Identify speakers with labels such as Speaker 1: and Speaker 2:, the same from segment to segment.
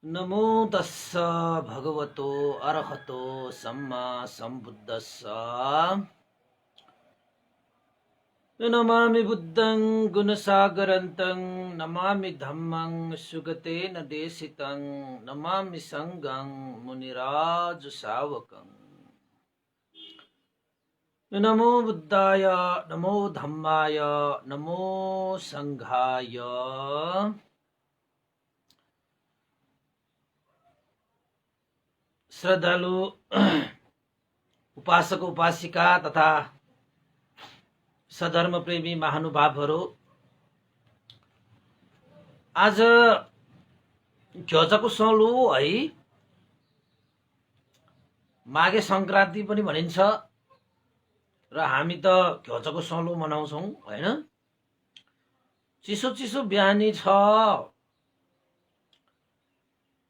Speaker 1: नमो तस्स भगवतो अरहतो सम्मा सम्बुद्धस्स। नमामि बुद्धं गुणसागरन्तं नमामि धम्मं सुगतेन देशितं नमामि संघं मुनिराज सावकं। नमो बुद्धाय नमो धम्माय नमो संघाय। श्रद्धालु उपासक उपासिका तथा सधर्म प्रेमी महानुभावहरू, आज घ्यचको सलो है, माघे संक्रान्ति पनि भनिन्छ र हामी त घ्यचको सलो मनाउँछौँ हैन। चिसो चिसो बिहानी छ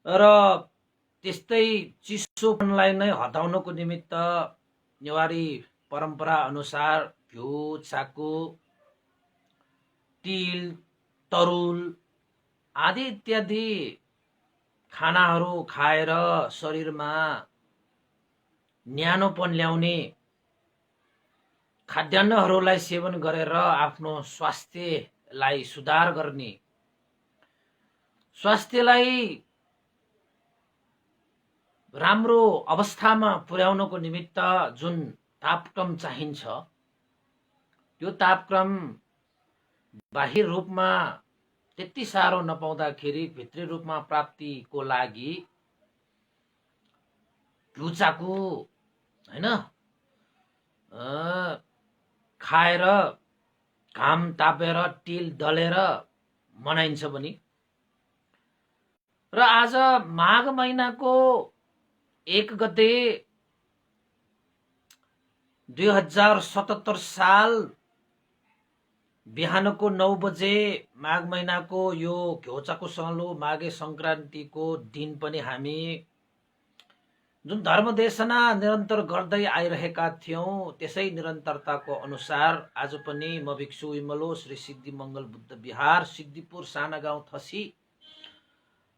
Speaker 1: र त्यस्तै चिसोपनलाई नै हटाउनको निमित्त नेवारी परम्परा अनुसार घिउ चाकु तिल तरुल आदि इत्यादि खानाहरू खाएर शरीरमा न्यानोपन ल्याउने खाद्यान्नहरूलाई सेवन गरेर आफ्नो स्वास्थ्यलाई सुधार गर्ने, स्वास्थ्यलाई राम्रो अवस्थामा पुर्याउनको निमित्त जुन तापक्रम चाहिन्छ त्यो तापक्रम बाहिर रूपमा त्यति साह्रो नपाउँदाखेरि भित्री रूपमा प्राप्तिको लागि घिउचाकु हैन खाएर घाम तापेर तिल दलेर मनाइन्छ पनि। र आज माघ महिनाको 1 गते 2077 साल बिहानको 9 बजे माघ महिनाको यो घ्यौचाको सलो माघे संक्रान्तिको दिन पनि हामी जुन धर्मदेशना निरन्तर गर्दै आइरहेका थियौं त्यसै निरन्तरताको अनुसार आज पनि म भिक्षु विमलो श्री सिद्धि मङ्गल बुद्ध विहार सिद्धिपुर साना गाउँ थसी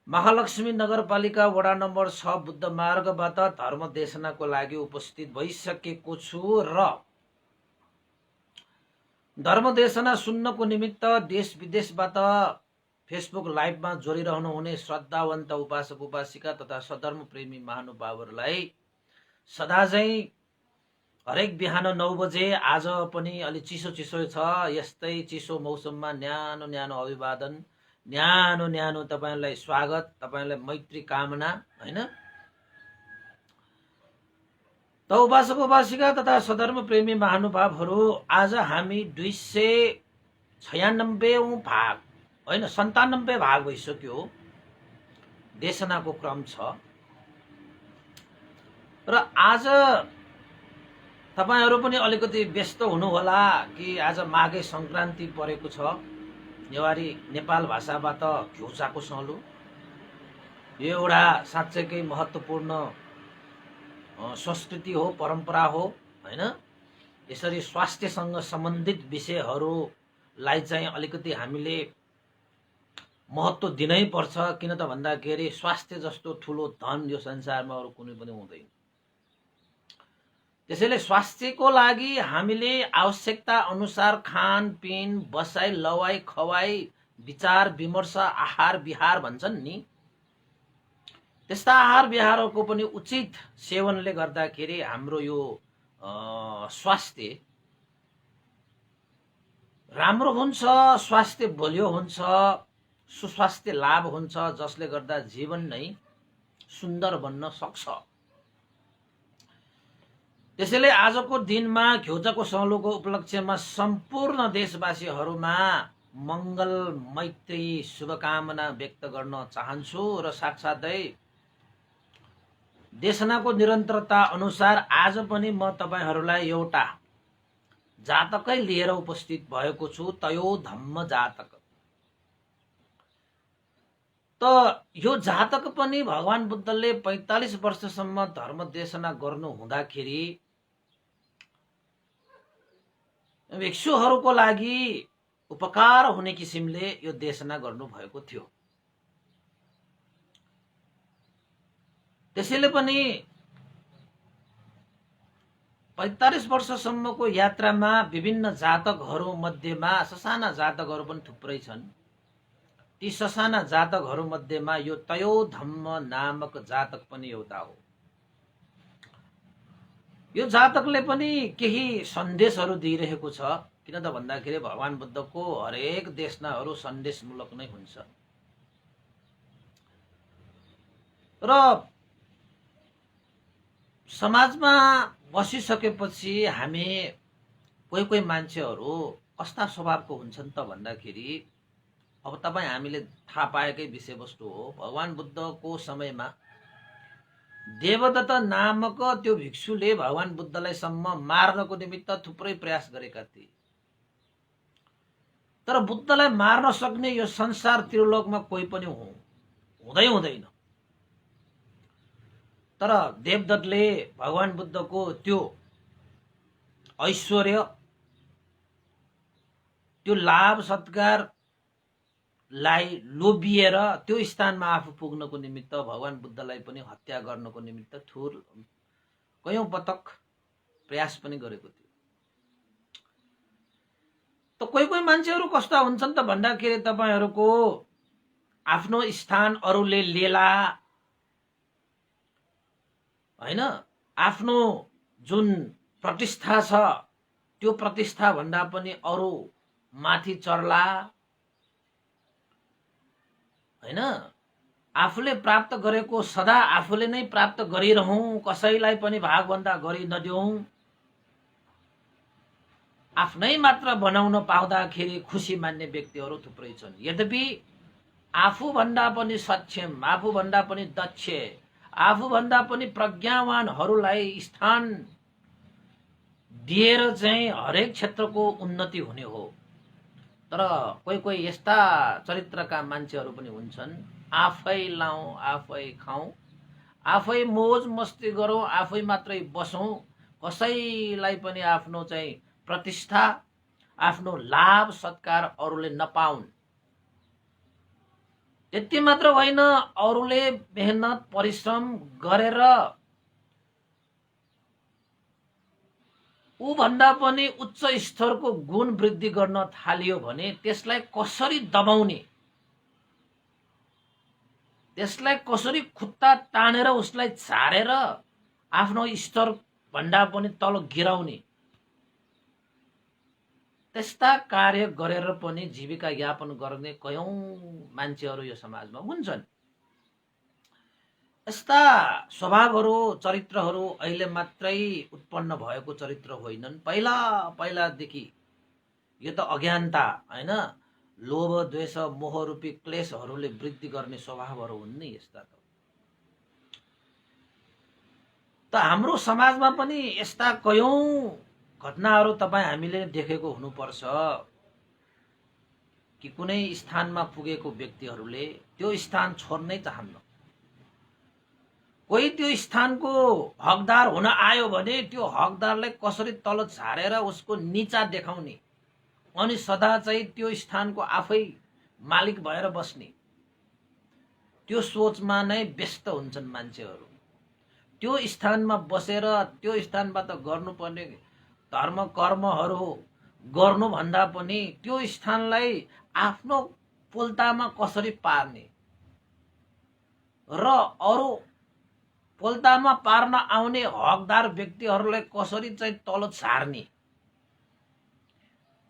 Speaker 1: महालक्ष्मी नगरपालिका वडा नम्बर 6 बुद्ध मार्गबाट धर्मदेशनाको लागि उपस्थित भइसकेको छु र धर्मदेशना सुन्नको निमित्त देश विदेशबाट फेसबुक लाइभमा जोडिरहनु हुने श्रद्धावन्त उपासक उपासिका तथा सधर्म प्रेमी महानुभावहरूलाई सदाझै हरेक बिहान 9 बजे आज पनि अलि चिसो चिसो छ, यस्तै चिसो मौसममा न्यानो न्यानो अभिवादन, न्यानो न्यानो तपाईलाई स्वागत, तपाईलाई मैत्री कामना हैन। त उपासक उपासिका तथा सधर्म प्रेमी महानुभावहरू, आज हामी 296 औं भाग हैन 97 भाग भइसक्यो देशनाको क्रम छ। र आज तपाईहरु पनि अलिकति व्यस्त हुनु होला कि आज माघे संक्रान्ति परेको छ। नेवारी नेपाल भाषाबाट घ्यौचाको सलो यो एउटा साँच्चैकै महत्त्वपूर्ण संस्कृति हो, परम्परा हो हैन। यसरी स्वास्थ्यसँग सम्बन्धित विषयहरूलाई चाहिँ अलिकति हामीले महत्त्व दिनै पर्छ, किन त भन्दाखेरि स्वास्थ्य जस्तो ठूलो धन यो संसारमा अरु कुनै पनि हुँदैन। त्यसैले स्वास्थ्यको लागि हामीले आवश्यकता अनुसार खानपिन, बसाइ लवाई खवाई, विचार विमर्श, आहार विहार भन्छन् नि, त्यस्ता आहार विहारको पनि उचित सेवनले गर्दाखेरि हाम्रो यो स्वास्थ्य राम्रो हुन्छ, स्वास्थ्य बलियो हुन्छ, सुस्वास्थ्य लाभ हुन्छ, जसले गर्दा जीवन नै सुन्दर बन्न सक्छ। त्यसैले आजको दिनमा घ्यौचाको सलोको उपलक्ष्यमा सम्पूर्ण देशवासीहरूमा मंगल मैत्री शुभकामना व्यक्त गर्न चाहन्छु र साथसाथै देशनाको निरन्तरता अनुसार आज पनि म तपाईहरुलाई एउटा जातकै लिएर उपस्थित भएको छु, तयो धम्म जातक। त यो जातक पनि भगवान बुद्धले 45 वर्षसम्म धर्म देशना गर्नु हुँदाखेरि भिक्षुहरूको लागि उपकार हुने किसिमले यो देशना गर्नु भएको थियो। त्यसैले पनि 45 वर्षसम्मको यात्रामा विभिन्न जातकहरू मध्येमा ससाना जातकहरू पनि थुप्रै छन्। ती ससाना जातकहरू मध्येमा यो तयोधम्म नामक जातक पनि एउटा हो। यो जातकले पनि केही सन्देशहरू दिइरहेको छ। किन त भन्दाखेरि भगवान बुद्धको हरेक देशनाहरू सन्देशमूलक नै हुन्छ। र समाजमा बसिसकेपछि हामी कोही कोही मान्छेहरू कस्ता स्वभावको हुन्छन् त भन्दाखेरि, अब तपाईँ हामीले थाहा पाएकै विषयवस्तु हो। भगवान बुद्धको समयमा देवदत्त नामक त्यो भिक्षुले भगवान बुद्धलाई सम्म मार्नको निमित्त थुप्रै प्रयास गरेका थिए। तर बुद्धलाई मार्न सक्ने यो संसार त्रिलोकमा कोही पनि हुँदैन। तर देवदत्तले भगवान बुद्धको त्यो ऐश्वर्य, त्यो लाभ सत्कारलाई लोभिएर त्यो स्थानमा आफू पुग्नको निमित्त भगवान बुद्धलाई पनि हत्या गर्नको निमित्त कयौं पटक प्रयास पनि गरेको थियो। त कोही कोही मान्छेहरू कस्ता हुन्छन् त भन्दाखेरि, तपाईहरूको आफ्नो स्थान अरूले लेला हैन, आफ्नो जुन प्रतिष्ठा छ त्यो प्रतिष्ठा भन्दा पनि अरू माथि चढ्ला हैन। आफूले प्राप्त गरेको सदा आफूले नै प्राप्त गरिरहौं, कसैलाई पनि भागभन्दा गरी नदिउँ। आफ्नै मात्र बनाउन पाउँदाखेरि खुसी मान्ने व्यक्तिहरू थुप्रै छन्। यद्यपि आफूभन्दा पनि सक्षम, आफूभन्दा पनि दक्ष, आफूभन्दा पनि प्रज्ञावानहरूलाई स्थान दिएर चाहिँ हरेक क्षेत्रको उन्नति हुने हो। तर कोही कोही यस्ता चरित्रका मान्छेहरू पनि हुन्छन्, आफै लाउँ आफै खाउँ, आफै मोज मस्ती गरौँ, आफै मात्रै बसौँ, कसैलाई पनि आफ्नो चाहिँ प्रतिष्ठा, आफ्नो लाभ सत्कार अरूले नपाउन्। त्यति मात्र होइन, अरूले मेहनत परिश्रम गरेर ऊ भन्दा पनि उच्च स्तरको गुण वृद्धि गर्न थालियो भने त्यसलाई कसरी दबाउने, त्यसलाई कसरी खुट्टा तानेर उसलाई झारेर आफ्नो स्तर भन्दा पनि तल गिराउने, त्यस्ता कार्य गरेर पनि जीविका यापन गर्ने कयौं मान्छेहरू यो समाजमा हुन्छन्। यस्ता स्वभावहरू चरित्रहरू अहिले मात्रै उत्पन्न भएको चरित्र होइनन्। पहिलादेखि यो त अज्ञानता हैन, लोभ द्वेष मोह रूपी क्लेशहरूले वृद्धि गर्ने स्वभावहरू हुन् नि यस्ता। त हाम्रो समाजमा पनि यस्ता कयौं घटनाहरू तपाईँ हामीले देखेको हुनुपर्छ कि कुनै स्थानमा पुगेको व्यक्तिहरूले त्यो स्थान छोड्नै चाहन्न। कोही त्यो स्थानको हकदार हुन आयो भने त्यो हकदारलाई कसरी तल झारेर उसको नीचा देखाउने, अनि सदा चाहिँ त्यो स्थानको आफै मालिक भएर बस्ने, त्यो सोचमा नै व्यस्त हुन्छन् मान्छेहरू। त्यो स्थानमा बसेर त्यो स्थानबाट गर्नुपर्ने धर्म कर्महरू गर्नुभन्दा पनि त्यो स्थानलाई आफ्नो पोल्तामा कसरी पार्ने र अरू पोल्तामा पार्न आउने हकदार व्यक्तिहरूलाई कसरी चाहिँ तल झार्ने,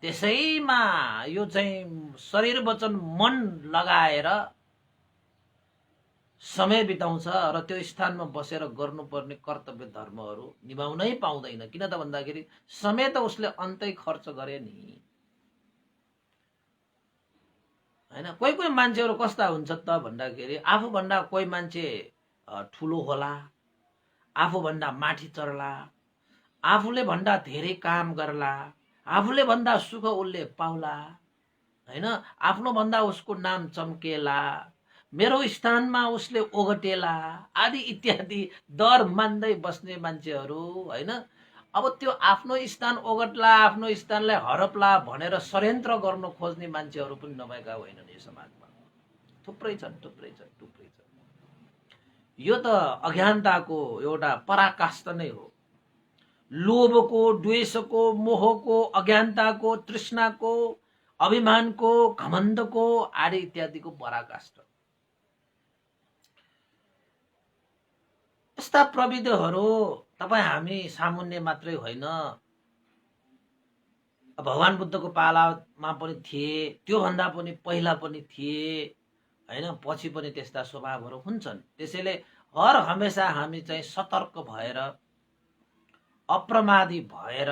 Speaker 1: त्यसैमा यो चाहिँ शरीर वचन मन लगाएर समय बिताउँछ र त्यो स्थानमा बसेर गर्नुपर्ने कर्तव्य धर्महरू निभाउनै पाउँदैन। किन त भन्दाखेरि समय त उसले अन्तै खर्च गरे नि हैन। कोही कोही मान्छेहरू कस्ता हुन्छ त भन्दाखेरि, आफूभन्दा कोही मान्छे ठुलो होला, आफूभन्दा माथि चढ्ला, आफूले भन्दा धेरै काम गर्ला, आफूले भन्दा सुख उसले पाउला हैन, आफ्नो भन्दा उसको नाम चम्केला, मेरो स्थानमा उसले ओगटेला आदि इत्यादि डर मान्दै बस्ने मान्छेहरू हैन। अब त्यो आफ्नो स्थान ओगट्ला, आफ्नो स्थानलाई हरपला भनेर षड्यन्त्र गर्न खोज्ने मान्छेहरू पनि नभएका होइनन् यो समाजमा। थुप्रै छन्। यो त अज्ञानताको एउटा पराकाष्ठ नै हो। लोभको, द्वेषको, मोहको, अज्ञानताको, तृष्णाको, अभिमानको, घमण्डको आदि इत्यादिको पराकाष्ठ। यस्ता प्रविधिहरू तपाईँ हामी सामान्य मात्रै होइन, भगवान बुद्धको पालामा पनि थिए, त्योभन्दा पनि पहिला पनि थिए होइन, पछि पनि त्यस्ता स्वभावहरू हुन्छन्। त्यसैले हर हमेसा हामी चाहिँ सतर्क भएर, अप्रमादी भएर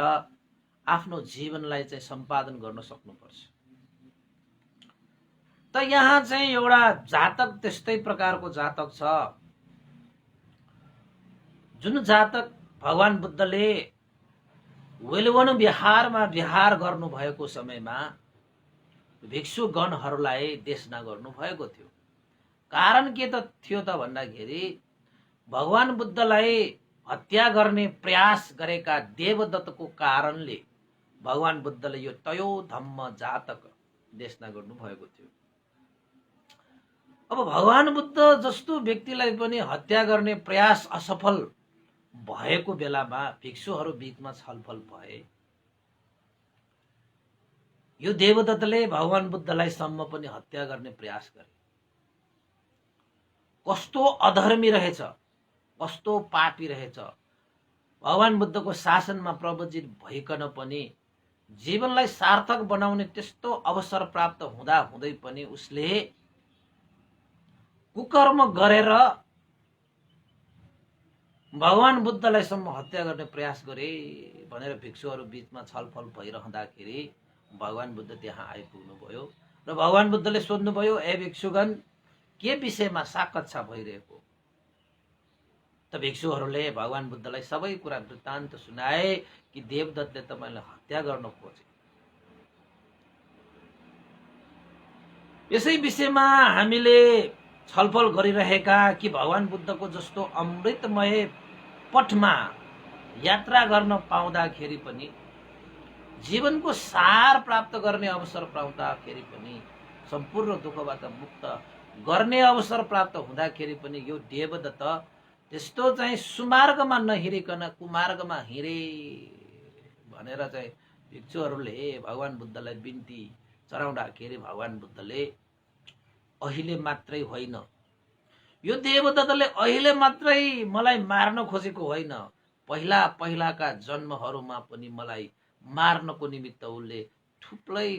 Speaker 1: आफ्नो जीवनलाई चाहिँ सम्पादन गर्न सक्नुपर्छ। त यहाँ चाहिँ एउटा जातक त्यस्तै प्रकारको जातक छ, जुन जातक भगवान बुद्धले वेलवन विहारमा विहार गर्नुभएको समयमा भिक्षुगणहरूलाई देशना गर्नुभएको थियो। कारण के त थियो त भन्दाखेरि भगवान बुद्धलाई हत्या गर्ने प्रयास गरेका देवदत्तको कारणले भगवान बुद्धले यो तयो धम्म जातक देशना गर्नुभएको थियो। अब भगवान बुद्ध जस्तो व्यक्तिलाई पनि हत्या गर्ने प्रयास असफल भएको बेलामा भिक्षुहरू बीचमा छलफल भए। यो देवदत्तले भगवान बुद्धलाई सम्म पनि हत्या गर्ने प्रयास गरे। कस्तो अधर्मी रहेछ, कस्तो पापी रहेछ। भगवान बुद्धको शासनमा प्रवजित भइकन पनि जीवनलाई सार्थक बनाउने त्यस्तो अवसर प्राप्त हुँदा हुँदै पनि उसले कुकर्म गरेर भगवान बुद्धलाई सम्म हत्या गर्ने प्रयास गरे भनेर भिक्षुहरू बीचमा छलफल भइरहँदाखेरि भगवान बुद्ध त्यहाँ आइपुग्नु भयो र भगवान बुद्धले सोध्नुभयो, ए भिक्षुगण, के विषयमा साकच्छा भइरहेको? त भिक्षुहरूले भगवान बुद्धलाई सबै कुरा वृत्तान्त सुनाए कि देवदत्तले तपाईलाई हत्या गर्न खोजे। यसै विषयमा हामीले छलफल गरिरहेका कि भगवान बुद्धको जस्तो अमृतमय पथमा यात्रा गर्न पाउँदाखेरि पनि, जीवनको सार प्राप्त गर्ने अवसर पाउँदाखेरि पनि, सम्पूर्ण दुःखबाट मुक्त गर्ने अवसर प्राप्त हुँदाखेरि पनि यो देवदत्त त्यस्तो चाहिँ सुमार्गमा नहिरिकन कुमार्गमा हिँडे भनेर चाहिँ भिक्षुहरूले भगवान बुद्धलाई बिन्ती चढाउँदाखेरि भगवान बुद्धले अहिले मात्रै होइन, यो देवदत्तले अहिले मात्रै मलाई मार्न खोजेको होइन, पहिला पहिलाका जन्महरूमा पनि मलाई मार्नको निमित्त उसले थुप्रै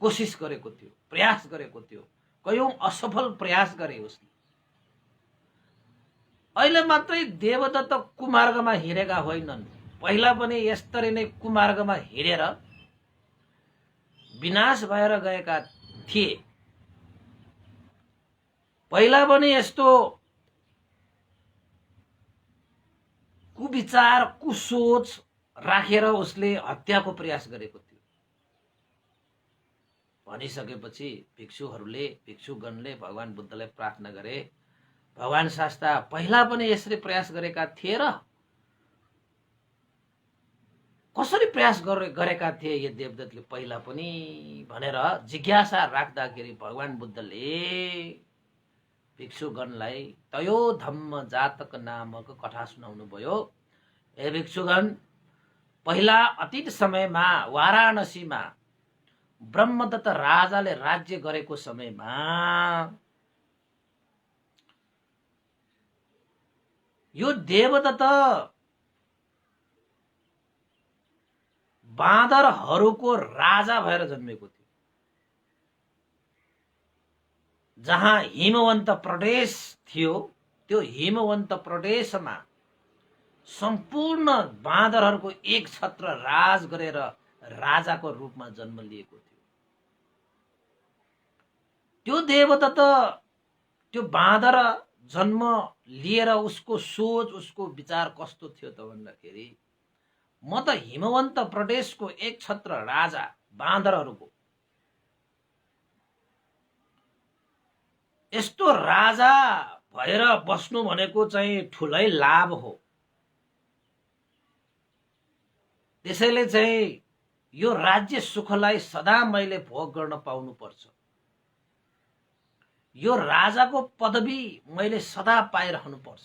Speaker 1: कोसिस गरेको थियो, प्रयास गरेको थियो, कयौं असफल प्रयास गरे उसले। अहिले मात्रै देवदत्त कुमार्गमा हिँडेका होइनन्, पहिला पनि यस्तरी नै कुमार्गमा हिँडेर विनाश भएर गएका थिए। पहिला पनि यस्तो कुविचार, कुसोच राखेर उसले हत्याको प्रयास गरेको थियो। भनिसकेपछि भिक्षुगणले भगवान बुद्धलाई प्रार्थना गरे, भगवान शास्ता, पहिला पनि यसरी प्रयास गरेका थिए र कसरी प्रयास गरेका थिए यो देवदत्तले पहिला पनि भनेर जिज्ञासा राख्दाखेरि भगवान बुद्धले भिक्षुगणलाई तयो धम्म जातक नामक कथा सुनाउनु भयो। ए भिक्षुगण, पहिला अतीत समयमा वाराणसीमा ब्रह्मदत्त राजाले राज्य गरेको समयमा यो देवदत्त बाँदरहरूको राजा भएर जन्मेको थियो। जहाँ हिमवन्त प्रदेश थियो, त्यो हिमवन्त प्रदेशमा सम्पूर्ण बाँदरहरूको एक छत्र राज गरेर राजाको रूपमा जन्म लिएको थियो। त्यो देवदत्त त्यो बाँदर जन्म लिएर उसको सोच, उसको विचार कस्तो थियो त भन्दाखेरि, म त हिमवन्त प्रदेशको एक छत्र राजा बाँदरहरूको, यस्तो राजा भएर बस्नु भनेको चाहिँ ठुलै लाभ हो। त्यसैले चाहिँ यो राज्य सुखलाई सदा मैले भोग गर्न पाउनु पर्छ। यो राजाको पदवी मैले सदा पाइरहनु पर्छ।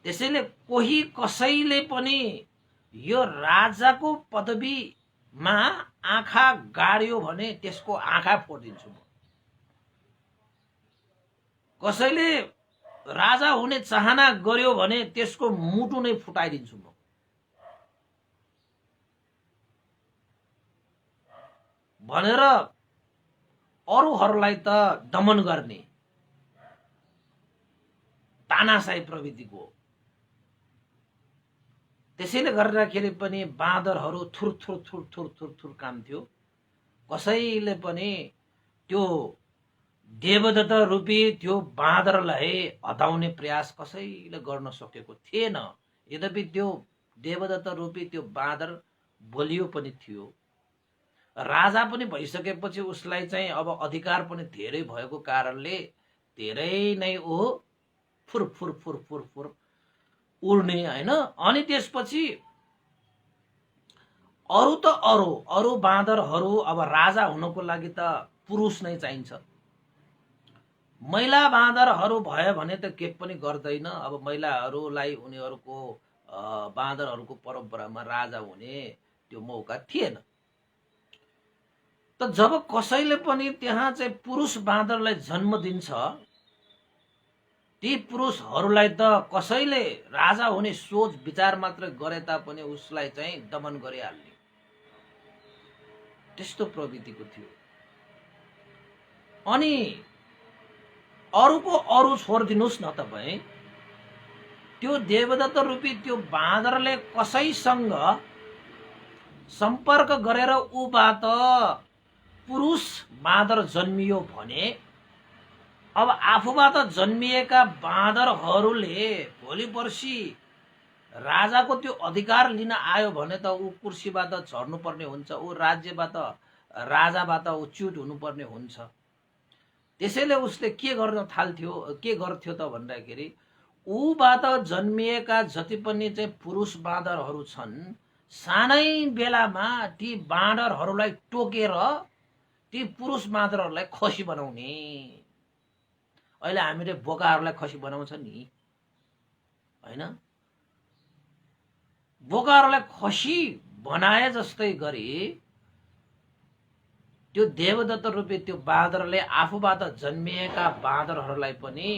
Speaker 1: त्यसैले कोही कसैले पनि यो राजाको पदवीमा आँखा गाड्यो भने त्यसको आँखा फोडिदिन्छु म। कसैले राजा हुने चाहना गर्यो भने त्यसको मुटु नै फुटाइदिन्छु म। भनेर अरूहरूलाई त दमन गर्ने तानाशाही प्रवृत्तिको। त्यसैले गर्दाखेरि पनि बाँदरहरू थुर थुर थुर थुर थुर थुर काम्थ्यो। कसैले पनि त्यो देवदत्त रूपी त्यो बाँदरलाई हटाउने प्रयास कसैले गर्न सकेको थिएन। यद्यपि त्यो देवदत्त रूपी त्यो बाँदर बलियो पनि थियो। राजा पनि भइसकेपछि उसलाई चाहिँ अब अधिकार पनि धेरै भएको कारणले धेरै नै ऊ फुर फुर फुर फुर फुर उड्ने हैन। अनि त्यसपछि अरू बाँदरहरू अब राजा हुनको लागि त पुरुष नै चाहिन्छ। महिला बाँदरहरू भयो भने त के पनि गर्दैन। अब महिलाहरूलाई उनीहरूको बाँदरहरूको परम्परामा राजा हुने त्यो मौका थिएन। त जब कसैले पनि त्यहाँ चाहिँ पुरुष बाँदरलाई जन्म दिन्छ, ती पुरुषहरूलाई त कसैले राजा हुने सोच विचार मात्र गरे तापनि उसलाई चाहिँ दमन गरिहाल्ने त्यस्तो प्रवृत्तिको थियो। अनि अरूको अरू छोडिदिनुहोस् न तपाईँ, त्यो देवदत्त रूपी त्यो बाँदरले कसैसँग सम्पर्क गरेर उबाट पुरुष बाँदर जन्मियो भने अब आफूबाट जन्मिएका बाँदरहरूले भोलि पर्सि राजाको त्यो अधिकार लिन आयो भने त ऊ कुर्सीबाट झर्नुपर्ने हुन्छ, ऊ राज्यबाट राजाबाट ऊ च्युत हुनुपर्ने हुन्छ। त्यसैले उसले के गर्न थाल्थ्यो, के गर्थ्यो त भन्दाखेरि ऊबाट जन्मिएका जति पनि चाहिँ पुरुष बाँदरहरू छन्, सानै बेलामा ती बाँदरहरूलाई टोकेर ती पुरुष बाँदरहरूलाई खसी बनाउने। अहिले हामीले बोकाहरूलाई खसी बनाउँछ नि हैन, बोकाहरूलाई खसी बनाए जस्तै गरी त्यो देवदत्त रूपी त्यो बाँदरले आफूबाट जन्मिएका बाँदरहरूलाई पनि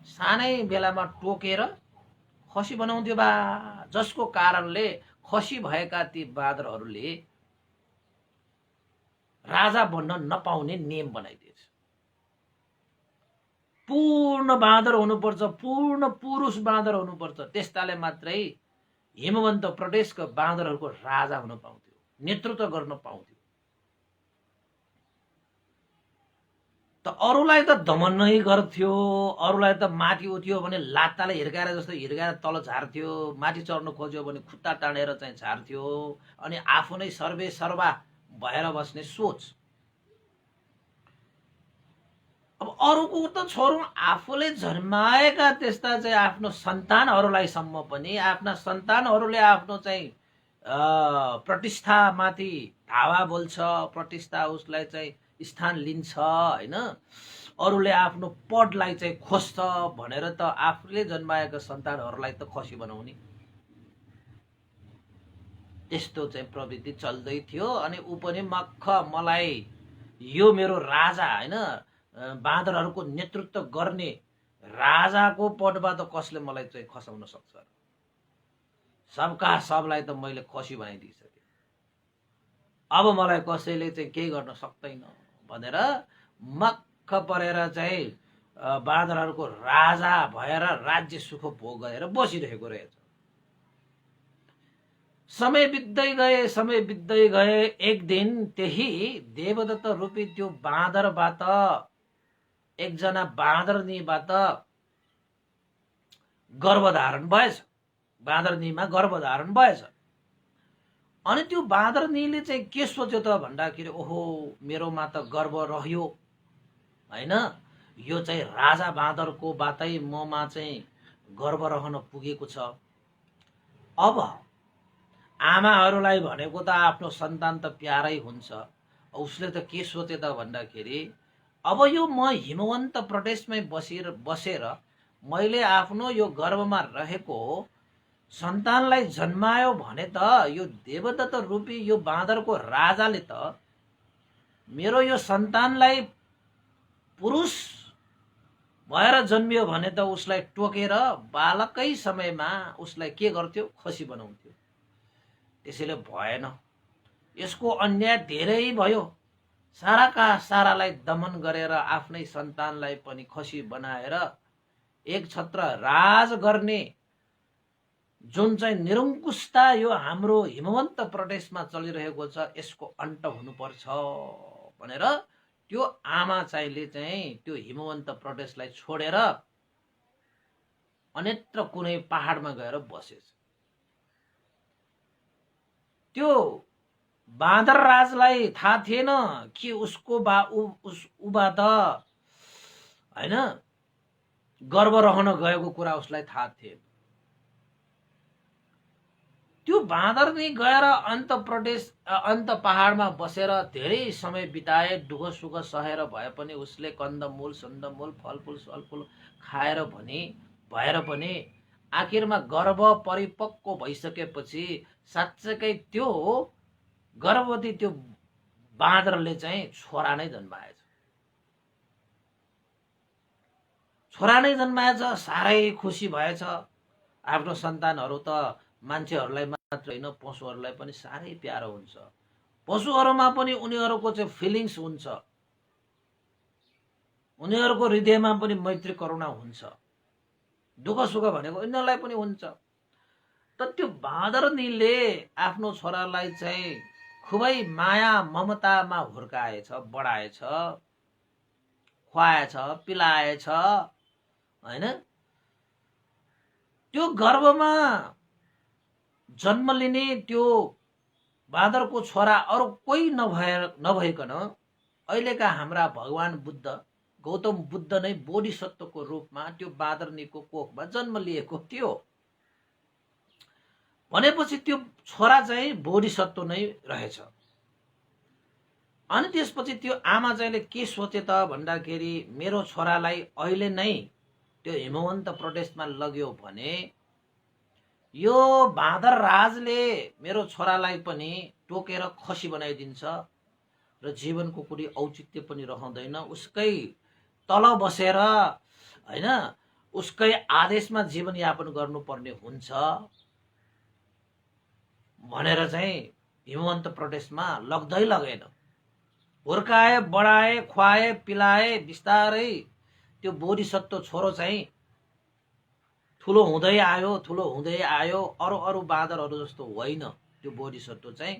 Speaker 1: सानै बेलामा टोकेर खसी बनाउँथ्यो बा, जसको कारणले खसी भएका ती बाँदरहरूले राजा बन्न नपाउने नियम बनाइदिएछ। पूर्ण बाँदर हुनुपर्छ, पूर्ण पुरुष बाँदर हुनुपर्छ, त्यस्ताले मात्रै हिमवन्त प्रदेशको बाँदरहरूको राजा हुन पाउँथ्यो, नेतृत्व गर्न पाउँथ्यो। त अरूलाई त दमन नै गर्थ्यो, अरूलाई त माथि उठ्यो भने लात्ताले हिर्काएर जस्तो हिर्काएर तल झार्थ्यो, माथि चढ्न खोज्यो भने खुट्टा तानेर चाहिँ झार्थ्यो, अनि आफू नै सर्वे सर्वा भएर बस्ने सोच। अब अरूको त छोडौँ, आफूले जन्माएका त्यस्ता चाहिँ आफ्नो सन्तानहरूलाई सम्म पनि आफ्ना सन्तानहरूले आफ्नो चाहिँ प्रतिष्ठामाथि धावा बोल्छ, प्रतिष्ठा उसलाई चाहिँ स्थान लिन्छ हैन, अरूले आफ्नो पदलाई चाहिँ खोज्छ भनेर त आफूले जन्माएका सन्तानहरूलाई त खसी बनाउने त्यस्तो चाहिँ प्रवृत्ति चल्दै थियो। अनि ऊ पनि मक्ख मलाई यो मेरो राजा हैन, बाँदरहरूको नेतृत्व गर्ने राजाको पदबाट कसले मलाई चाहिँ खसाउन सक्छ, सबका सबलाई त मैले खसी बनाइदिइसकेँ, अब मलाई कसैले चाहिँ केही गर्न सक्दैन भनेर मक्ख परेर चाहिँ बाँदरहरूको राजा भएर राज्य सुख भोग गरेर बसिरहेको रहेछ। समय बित्दै गए एक दिन त्यही देवदत्त रूपी त्यो बाँदरबाट एकजना बाँदरनीबाट गर्भधारण भएछ, बाँदरनीमा गर्भधारण भएछ। अनि त्यो बाँदरनीले चाहिँ के सोच्यो त भन्दाखेरि ओहो मेरोमा त गर्भ रह्यो हैन, यो चाहिँ राजा बाँदरको बाटै ममा चाहिँ गर्भ रहन पुगेको छ। अब आमाहरूलाई भनेको त आफ्नो सन्तान त प्यारै हुन्छ। उसले त के सोचे त भन्दाखेरि अब यो म हिमवन्त प्रदेशमै बसेर मैले आफ्नो यो गर्भमा रहेको सन्तानलाई जन्मायो भने त यो देवदत्त रूपी यो बाँदरको राजाले त मेरो यो सन्तानलाई पुरुष भएर जन्मियो भने त उसलाई टोकेर बालकै समयमा उसलाई के गर्थ्यो, खसी बनाउँथ्यो। त्यसैले भएन, यसको अन्याय धेरै भयो। साराका सारालाई दमन गरेर आफ्नै सन्तानलाई पनि खसी बनाएर एक छत्र राज गर्ने जुन चाहिँ निरङ्कुशता यो हाम्रो हिमवन्त प्रदेशमा चलिरहेको छ, यसको अन्त हुनुपर्छ भनेर त्यो आमा चाहिँले चाहिँ त्यो हिमवन्त प्रदेशलाई छोडेर अन्यत्र कुनै पहाडमा गएर बसेछ। त्यो बाँदर राजलाई थाहा थिएन कि उसको उबाट हैन गर्भ रहन गएको कुरा उसलाई थाहा थिएन। त्यो बाँदर नि गएर अन्त पहाडमा बसेर धेरै समय बिताए, दुःख सुख सहेर भए पनि उसले कन्दमूल सन्दमूल फलफूल सलफूल खाएर भएर पनि आखिरमा गर्भ परिपक्व भइसकेपछि साँच्चै त्यो गर्भवती त्यो बाँदरले चाहिँ छोरा नै जन्माएछ। साह्रै खुसी भएछ। आफ्नो सन्तानहरू त मान्छेहरूलाई मात्र होइन, पशुहरूलाई पनि साह्रै प्यारो हुन्छ। पशुहरूमा पनि उनीहरूको चाहिँ फिलिङ्स हुन्छ, उनीहरूको हृदयमा पनि मैत्री करुणा हुन्छ, दुःख सुख भनेको यिनीहरूलाई पनि हुन्छ। त त्यो बाँदरनीले आफ्नो छोरालाई चाहिँ खुबै माया ममतामा हुर्काएछ, बढाएछ, खुवाएछ, पिलाएछ हैन। त्यो गर्भमा जन्म लिने त्यो बाँदरको छोरा अरू कोही नभइकन अहिलेका हाम्रा भगवान बुद्ध, गौतम बुद्ध नै बोधिसत्वको रूपमा त्यो बाँदरनीको कोखमा जन्म लिएको थियो। भनेपछि त्यो छोरा चाहिँ बोधिसत्व नै रहेछ। अनि त्यसपछि त्यो आमा चाहिँले के सोचे त भन्दाखेरि मेरो छोरालाई अहिले नै त्यो हिमवन्त प्रदेशमा लग्यो भने यो बाँदर राजले मेरो छोरालाई पनि टोकेर खसी बनाइदिन्छ र जीवनको कुनै औचित्य पनि रहँदैन, उसकै तल बसेर हैन उसकै आदेशमा जीवनयापन गर्नुपर्ने हुन्छ भनेर चाहिँ हिमवन्त प्रदेशमा लग्दै लगेन। हुर्काए, बढाए, खुवाए, पिलाए, बिस्तारै त्यो बोधिसत्व छोरो चाहिँ ठुलो हुँदै आयो। अरू बाँदरहरू जस्तो होइन, त्यो बोधिसत्व चाहिँ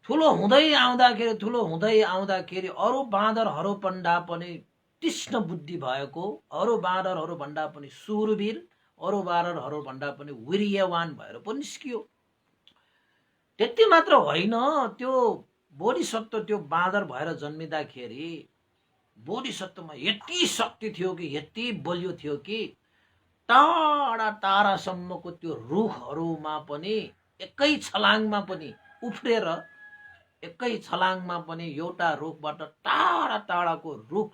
Speaker 1: ठुलो हुँदै आउँदाखेरि अरू बाँदरहरू भन्दा पनि तीक्ष्ण बुद्धि भएको, अरू बाँदरहरू भन्दा पनि सुरवीर, अरू बाँदरहरू भन्दा पनि वीर्यवान भएर पनि निस्कियो। त्यति मात्र होइन, त्यो बोधिसत्व त्यो बाँदर भएर जन्मिँदाखेरि बोधिसत्वमा यति शक्ति थियो कि, यति बलियो थियो कि टाढा टाढासम्मको त्यो रुखहरूमा पनि एकै छलाङमा पनि उफ्रेर, एकै छलाङमा पनि एउटा रुखबाट टाढा टाढाको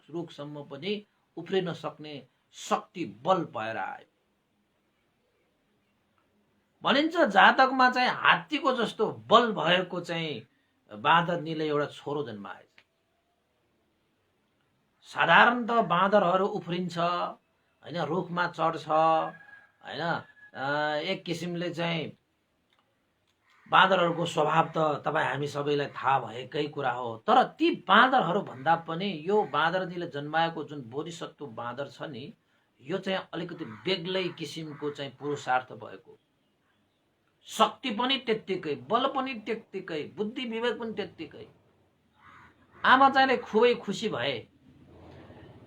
Speaker 1: रुखसम्म पनि उफ्रिन सक्ने शक्ति बल भएर आयो। भनिन्छ जातकमा चाहिँ हात्तीको जस्तो बल भएको चाहिँ बाँदरनीले एउटा छोरो जन्माएछ। साधारणतः बाँदरहरू उफ्रिन्छ हैन, रुखमा चढ्छ हैन, एक किसिमले चाहिँ बाँदरहरूको स्वभाव त तपाईँ हामी सबैलाई थाहा भएकै कुरा हो। तर ती बाँदरहरू भन्दा पनि यो बाँदरनीले जन्माएको जुन बोधिसत्व बाँदर छ नि, यो चाहिँ अलिकति बेग्लै किसिमको चाहिँ पुरुषार्थ भएको, शक्ति पनि त्यत्तिकै, बल पनि त्यत्तिकै, बुद्धि विवेक पनि त्यत्तिकै। आमा चाहिँले खुबै खुसी भए,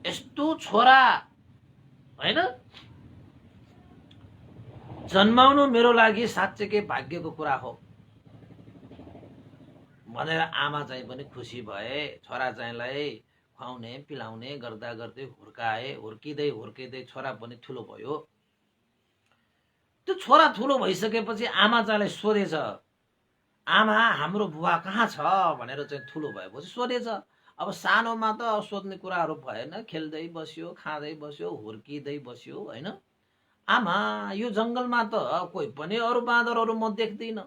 Speaker 1: यस्तो छोरा हैन जन्माउनु मेरो लागि साँच्चैकै भाग्यको कुरा हो भनेर आमा चाहिँ पनि खुसी भए। छोरा चाहिँलाई खुवाउने पिलाउने गर्दा गर्दै हुर्काए, हुर्किँदै छोरा पनि ठुलो भयो। त्यो छोरा ठुलो भइसकेपछि आमा चाहिँलाई सोधेछ, आमा हाम्रो बुवा कहाँ छ भनेर चाहिँ ठुलो भएपछि सोधेछ। अब सानोमा त सोध्ने कुराहरू भएन, खेल्दै बस्यो, खाँदै बस्यो, हुर्किँदै बस्यो होइन। आमा यो जङ्गलमा त कोही पनि अरू बाँदरहरू म देख्दिन,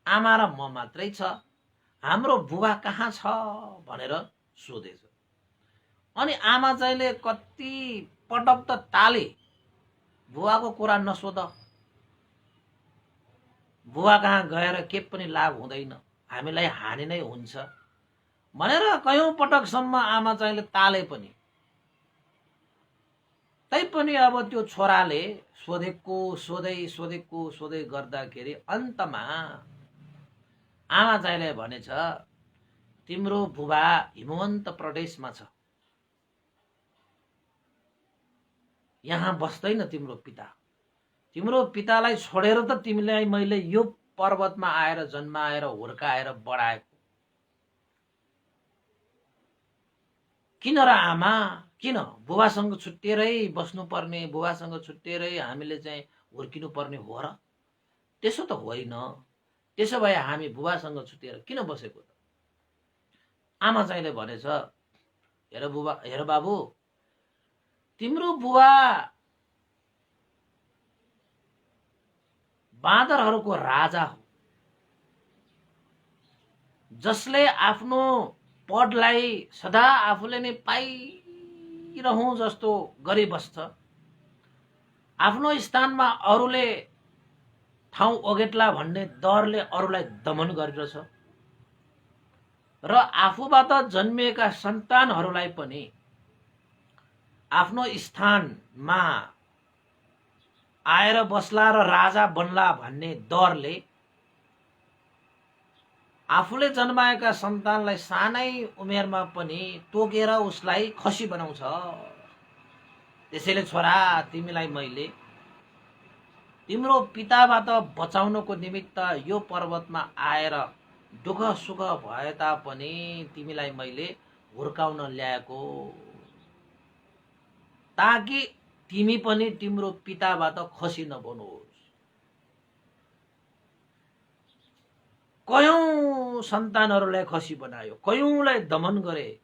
Speaker 1: आमा र म मात्रै छ, हाम्रो बुबा कहाँ छ भनेर सोधेछ। अनि आमा चाहिँले कति पटक त ताले, बुवाको कुरा नसोध, बुवा कहाँ गएर के पनि लाभ हुँदैन, हामीलाई हानि नै हुन्छ भनेर कयौं पटकसम्म आमा चाहिँले ताले पनि। तैपनि अब त्यो छोराले सोधेको गर्दाखेरि अन्तमा आमा चाहिँले भनेछ, तिम्रो बुबा हिमवन्त प्रदेशमा छ, यहाँ बस्दैन तिम्रो पिता, तिम्रो पितालाई छोडेर त तिमीलाई मैले यो पर्वतमा आएर जन्माएर हुर्काएर बढाएको। किन र आमा, किन बुबासँग छुट्टिएरै बस्नुपर्ने, बुबासँग छुट्टिएरै हामीले चाहिँ हुर्किनु पर्ने हो र? त्यसो त होइन, त्यसो भए हामी बुबासँग छुट्टिएर किन बसेको त? आमा चाहिँले भनेछ, हेर बुबा, हेर बाबु, तिम्रो बुबा बाँदरहरूको राजा हो, जसले आफ्नो पदलाई सदा आफूले नै पाइरहँ जस्तो गरी बस्छ। आफ्नो स्थानमा अरूले ठाउँ ओगेट्ला भन्ने डरले अरूलाई दमन गरिरहेछ र आफूबाट जन्मिएका सन्तानहरूलाई पनि आफ्नो स्थानमा आएर बस्ला र राजा बन्ला भन्ने डरले आफूले जन्माएका सन्तानलाई सानै उमेरमा पनि टोकेर उसलाई खसी बनाउँछ। त्यसैले छोरा, तिमीलाई मैले तिम्रो पिताबाट बचाउनको निमित्त यो पर्वतमा आएर दुःख सुख भए तापनि तिमीलाई मैले हुर्काउन ल्याएको, ताकि तिमी पनि तिम्रो पिताबाट खसी नबनोस्। कयौं सन्तानहरूलाई खसी बनायो, कयौंलाई दमन गरे,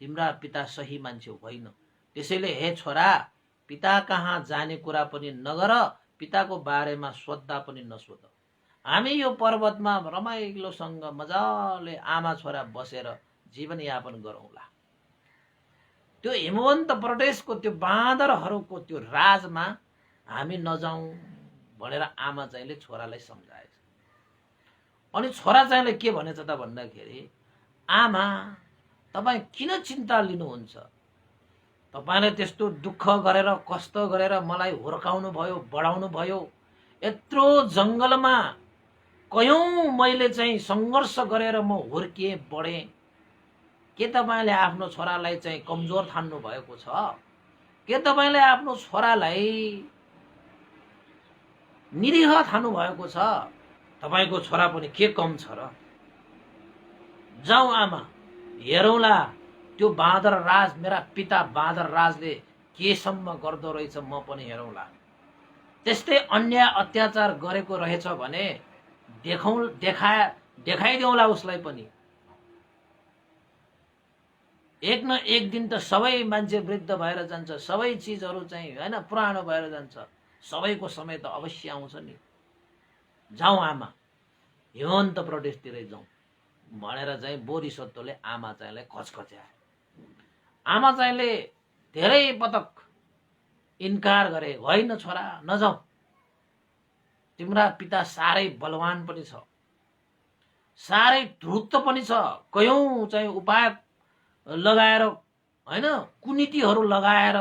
Speaker 1: तिम्रा पिता सही मान्छे होइन। त्यसैले हे छोरा, पिता कहाँ जाने कुरा पनि नगर, पिताको बारेमा सोध्दा पनि नसोध। हामी यो पर्वतमा रमाइलोसँग मजाले आमा छोरा बसेर जीवनयापन गरौँला। त्यो हिमवन्त प्रदेशको त्यो बाँदरहरूको त्यो राजमा हामी नजाउँ भनेर आमा चाहिँले छोरालाई सम्झाएछ। अनि छोरा चाहिँले के भनेछ त भन्दाखेरि, आमा तपाईँ किन चिन्ता लिनुहुन्छ, तपाईँले त्यस्तो दुःख गरेर कष्ट गरेर मलाई हुर्काउनु भयो, बढाउनु भयो, यत्रो जङ्गलमा कयौं मैले चाहिँ सङ्घर्ष गरेर म हुर्किएँ बढेँ, के तपाईँले आफ्नो छोरालाई चाहिँ कमजोर ठान्नु भएको छ? के तपाईँले आफ्नो छोरालाई निरीह ठान्नु भएको छ? तपाईँको छोरा पनि के कम छ र? जाउँ आमा, हेरौँला त्यो बाँदर राज, मेरा पिता बाँदर राजले केसम्म गर्दो रहेछ, म पनि हेरौँला। त्यस्तै अन्याय अत्याचार गरेको रहेछ भने देखाइदेऊला उसलाई पनि। एक न एक दिन त सबै मान्छे वृद्ध भएर जान्छ, सबै चिजहरू चाहिँ हैन पुरानो भएर जान्छ, सबैको समय त अवश्य आउँछ नि। जाउँ आमा, हिमवन्त प्रदेशतिरै जाउँ भनेर चाहिँ बोधिसत्वले आमा चाहिँलाई खचखच्याए। आमा चाहिँले धेरै पटक इन्कार गरे, होइन छोरा नजाऊ, तिम्रा पिता साह्रै बलवान पनि छ, साह्रै धूर्त पनि छ, कयौं चाहिँ उपाय लगाएर हैन कुनीतिहरू लगाएर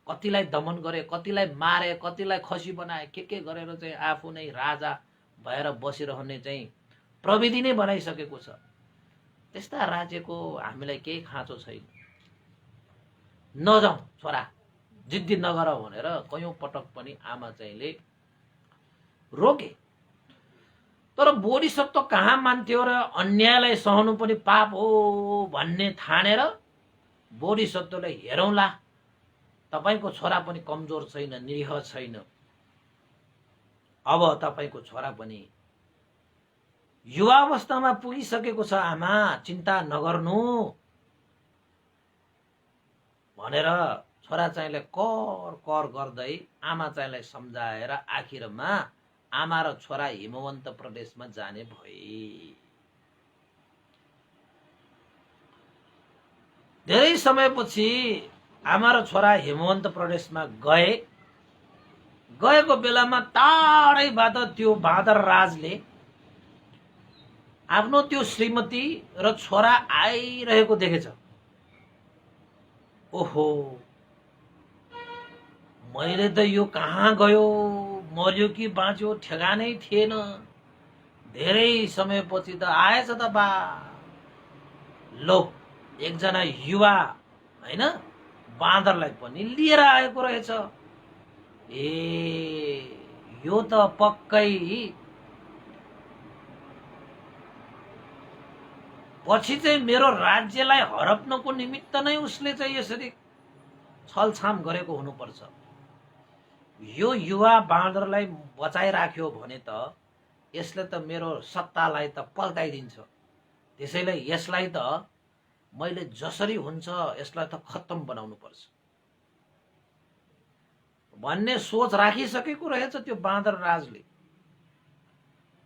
Speaker 1: कतिलाई दमन गरे, कतिलाई मारे, कतिलाई खसी बनाए, के गरेर चाहिँ आफू नै राजा भएर बसिरहने चाहिँ प्रविधि नै बनाइसकेको छ। त्यस्ता राज्यको हामीलाई केही खाँचो छैन, नजाऊ छोरा, जिद्दी नगर भनेर कयौं पटक पनि आमा चाहिँले रोके। तर बोधिसत्व कहाँ मान्थ्यो र अन्यायलाई सहनु पनि पाप हो भन्ने ठानेर बोधिसत्वले हेरौँला, तपाईको छोरा पनि कमजोर छैन, निरीह छैन, अब तपाईको छोरा पनि युवा अवस्थामा पुगिसकेको छ आमा, चिन्ता नगर्नु भनेर छोरा चाहिँले कर कर गर्दै आमा चाहिँलाई सम्झाएर आखिरमा आमा र छोरा हिमवन्त प्रदेशमा जाने भए। धेरै समयपछि आमा र छोरा हिमवन्त प्रदेशमा गएको बेलामा टाढैबाट त्यो बाँदर राजले आफ्नो त्यो श्रीमती र छोरा आइरहेको देखेछ। ओहो, मैले त यो कहाँ गयो, मर्यो कि बाँच्यो ठेगानै थिएन। धेरै समयपछि त आएछ त बा। लो, एकजना युवा हैन बाँदरलाई पनि लिएर आएको रहेछ। ए, यो त पक्कै पछि चाहिँ मेरो राज्यलाई हडप्नको निमित्त नै उसले चाहिँ यसरी छलछाम गरेको हुनुपर्छ। यो युवा बाँदरलाई बचाइराख्यो भने त यसले त मेरो सत्तालाई त पल्टाइदिन्छ। त्यसैले यसलाई त मैले जसरी हुन्छ यसलाई त खत्तम बनाउनु पर्छ भन्ने सोच राखिसकेको रहेछ त्यो बाँदर राजले।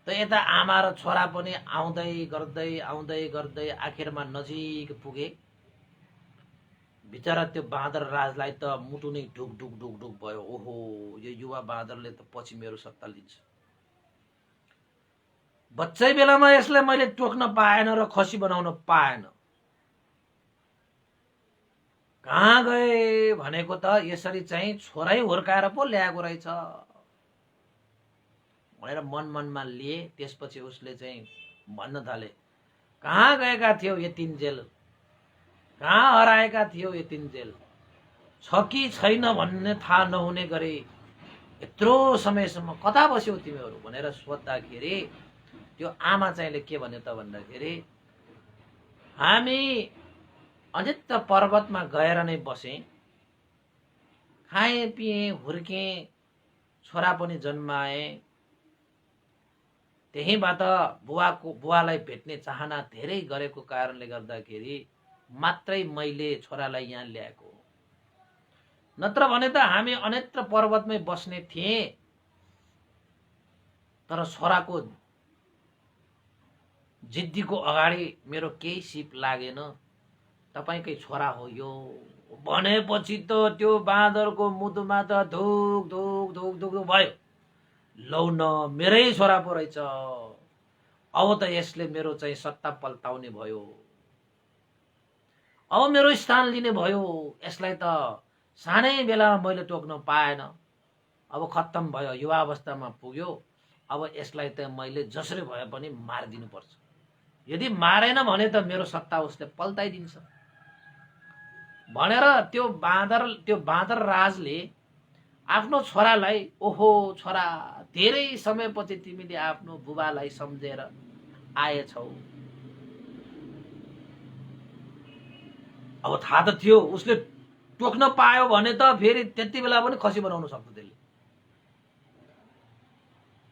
Speaker 1: त यता आमा र छोरा पनि आउँदै गर्दै आखिरमा नजिक पुगे। बिचरा त्यो बाँदर राजलाई त मुटु नै ढुक ढुक ढुक ढुक भयो। ओहो, यो युवा बाँदरले त पछि मेरो सत्ता लिन्छ। बच्चै बेलामा यसलाई मैले टोक्न पाएन र खसी बनाउन पाएन। कहाँ गए भनेको त यसरी चाहिँ छोरै हुर्काएर पो ल्याएको रहेछ भनेर मनमा लिए। त्यसपछि उसले चाहिँ भन्न थाले, कहाँ गएका थियौ यतिन्जेल, कहाँ हराएका थियौ यतिन्जेल, छ कि छैन भन्ने थाहा नहुने गरी यत्रो समयसम्म कता बस्यौ तिमीहरू भनेर सोद्धाखेरि त्यो आमा चाहिँले के भन्यो त भन्दाखेरि, हामी अनित्य पर्वतमा गएर नै बसे, खाएँ पिएँ हुर्केँ, छोरा पनि जन्माए। त्यहीबाट बुवालाई भेट्ने चाहना धेरै गरेको कारणले गर्दाखेरि मात्रै मैले छोरालाई यहाँ ल्याएको। नत्र भने त हामी अनित्र पर्वतमै बस्ने थिए। तर छोराको जिद्दीको अगाडि मेरो केही सिप लागेन। तपाईकै छोरा हो यो भनेपछि त त्यो बाँदरको मुटुमा त धुक धुक धुक धुक भयो। लौ न, मेरै छोरा पो रहेछ। अब त यसले मेरो चाहिँ सत्ता पल्टाउने भयो, अब मेरो स्थान लिने भयो। यसलाई त सानै बेलामा मैले टोक्न पाएन, अब खत्तम भयो, युवा अवस्थामा पुग्यो। अब यसलाई त मैले जसरी भए पनि मारिदिनु पर्छ। यदि मारेन भने त मेरो सत्ता उसले पल्टाइदिन्छ भनेर त्यो बाँदर राजले आफ्नो छोरालाई, ओहो छोरा, धेरै समयपछि तिमीले आफ्नो बुबालाई सम्झेर आएछौ। अब थाहा त थियो उसले टोक्न पायो भने त फेरि त्यति बेला पनि खसी बनाउन सक्थ्यो त्यसले।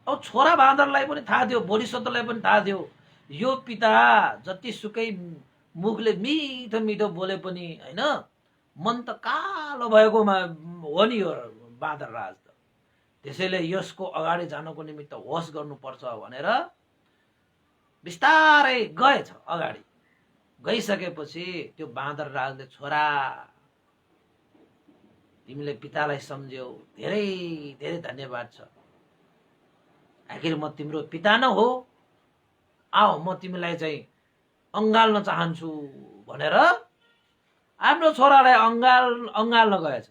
Speaker 1: अब छोरा बाँदरलाई पनि थाहा थियो, बोधिसत्वलाई पनि थाहा थियो, यो पिता जतिसुकै मुखले मिठो मिठो बोले पनि हैन, मन त कालो भएकोमा हो नि यो बाँदर राज त। त्यसैले यसको अगाडि जानको निमित्त होस गर्नुपर्छ भनेर बिस्तारै गएछ अगाडि। गइसकेपछि त्यो बाँदर राजले, छोरा तिमीले पितालाई सम्झ्यौ, धेरै धेरै धन्यवाद छ। आखिर म तिम्रो पिता न हो, आऊ म तिमीलाई चाहिँ अँगाल्न चाहन्छु भनेर आफ्नो छोरालाई अँगाल्न गएछ।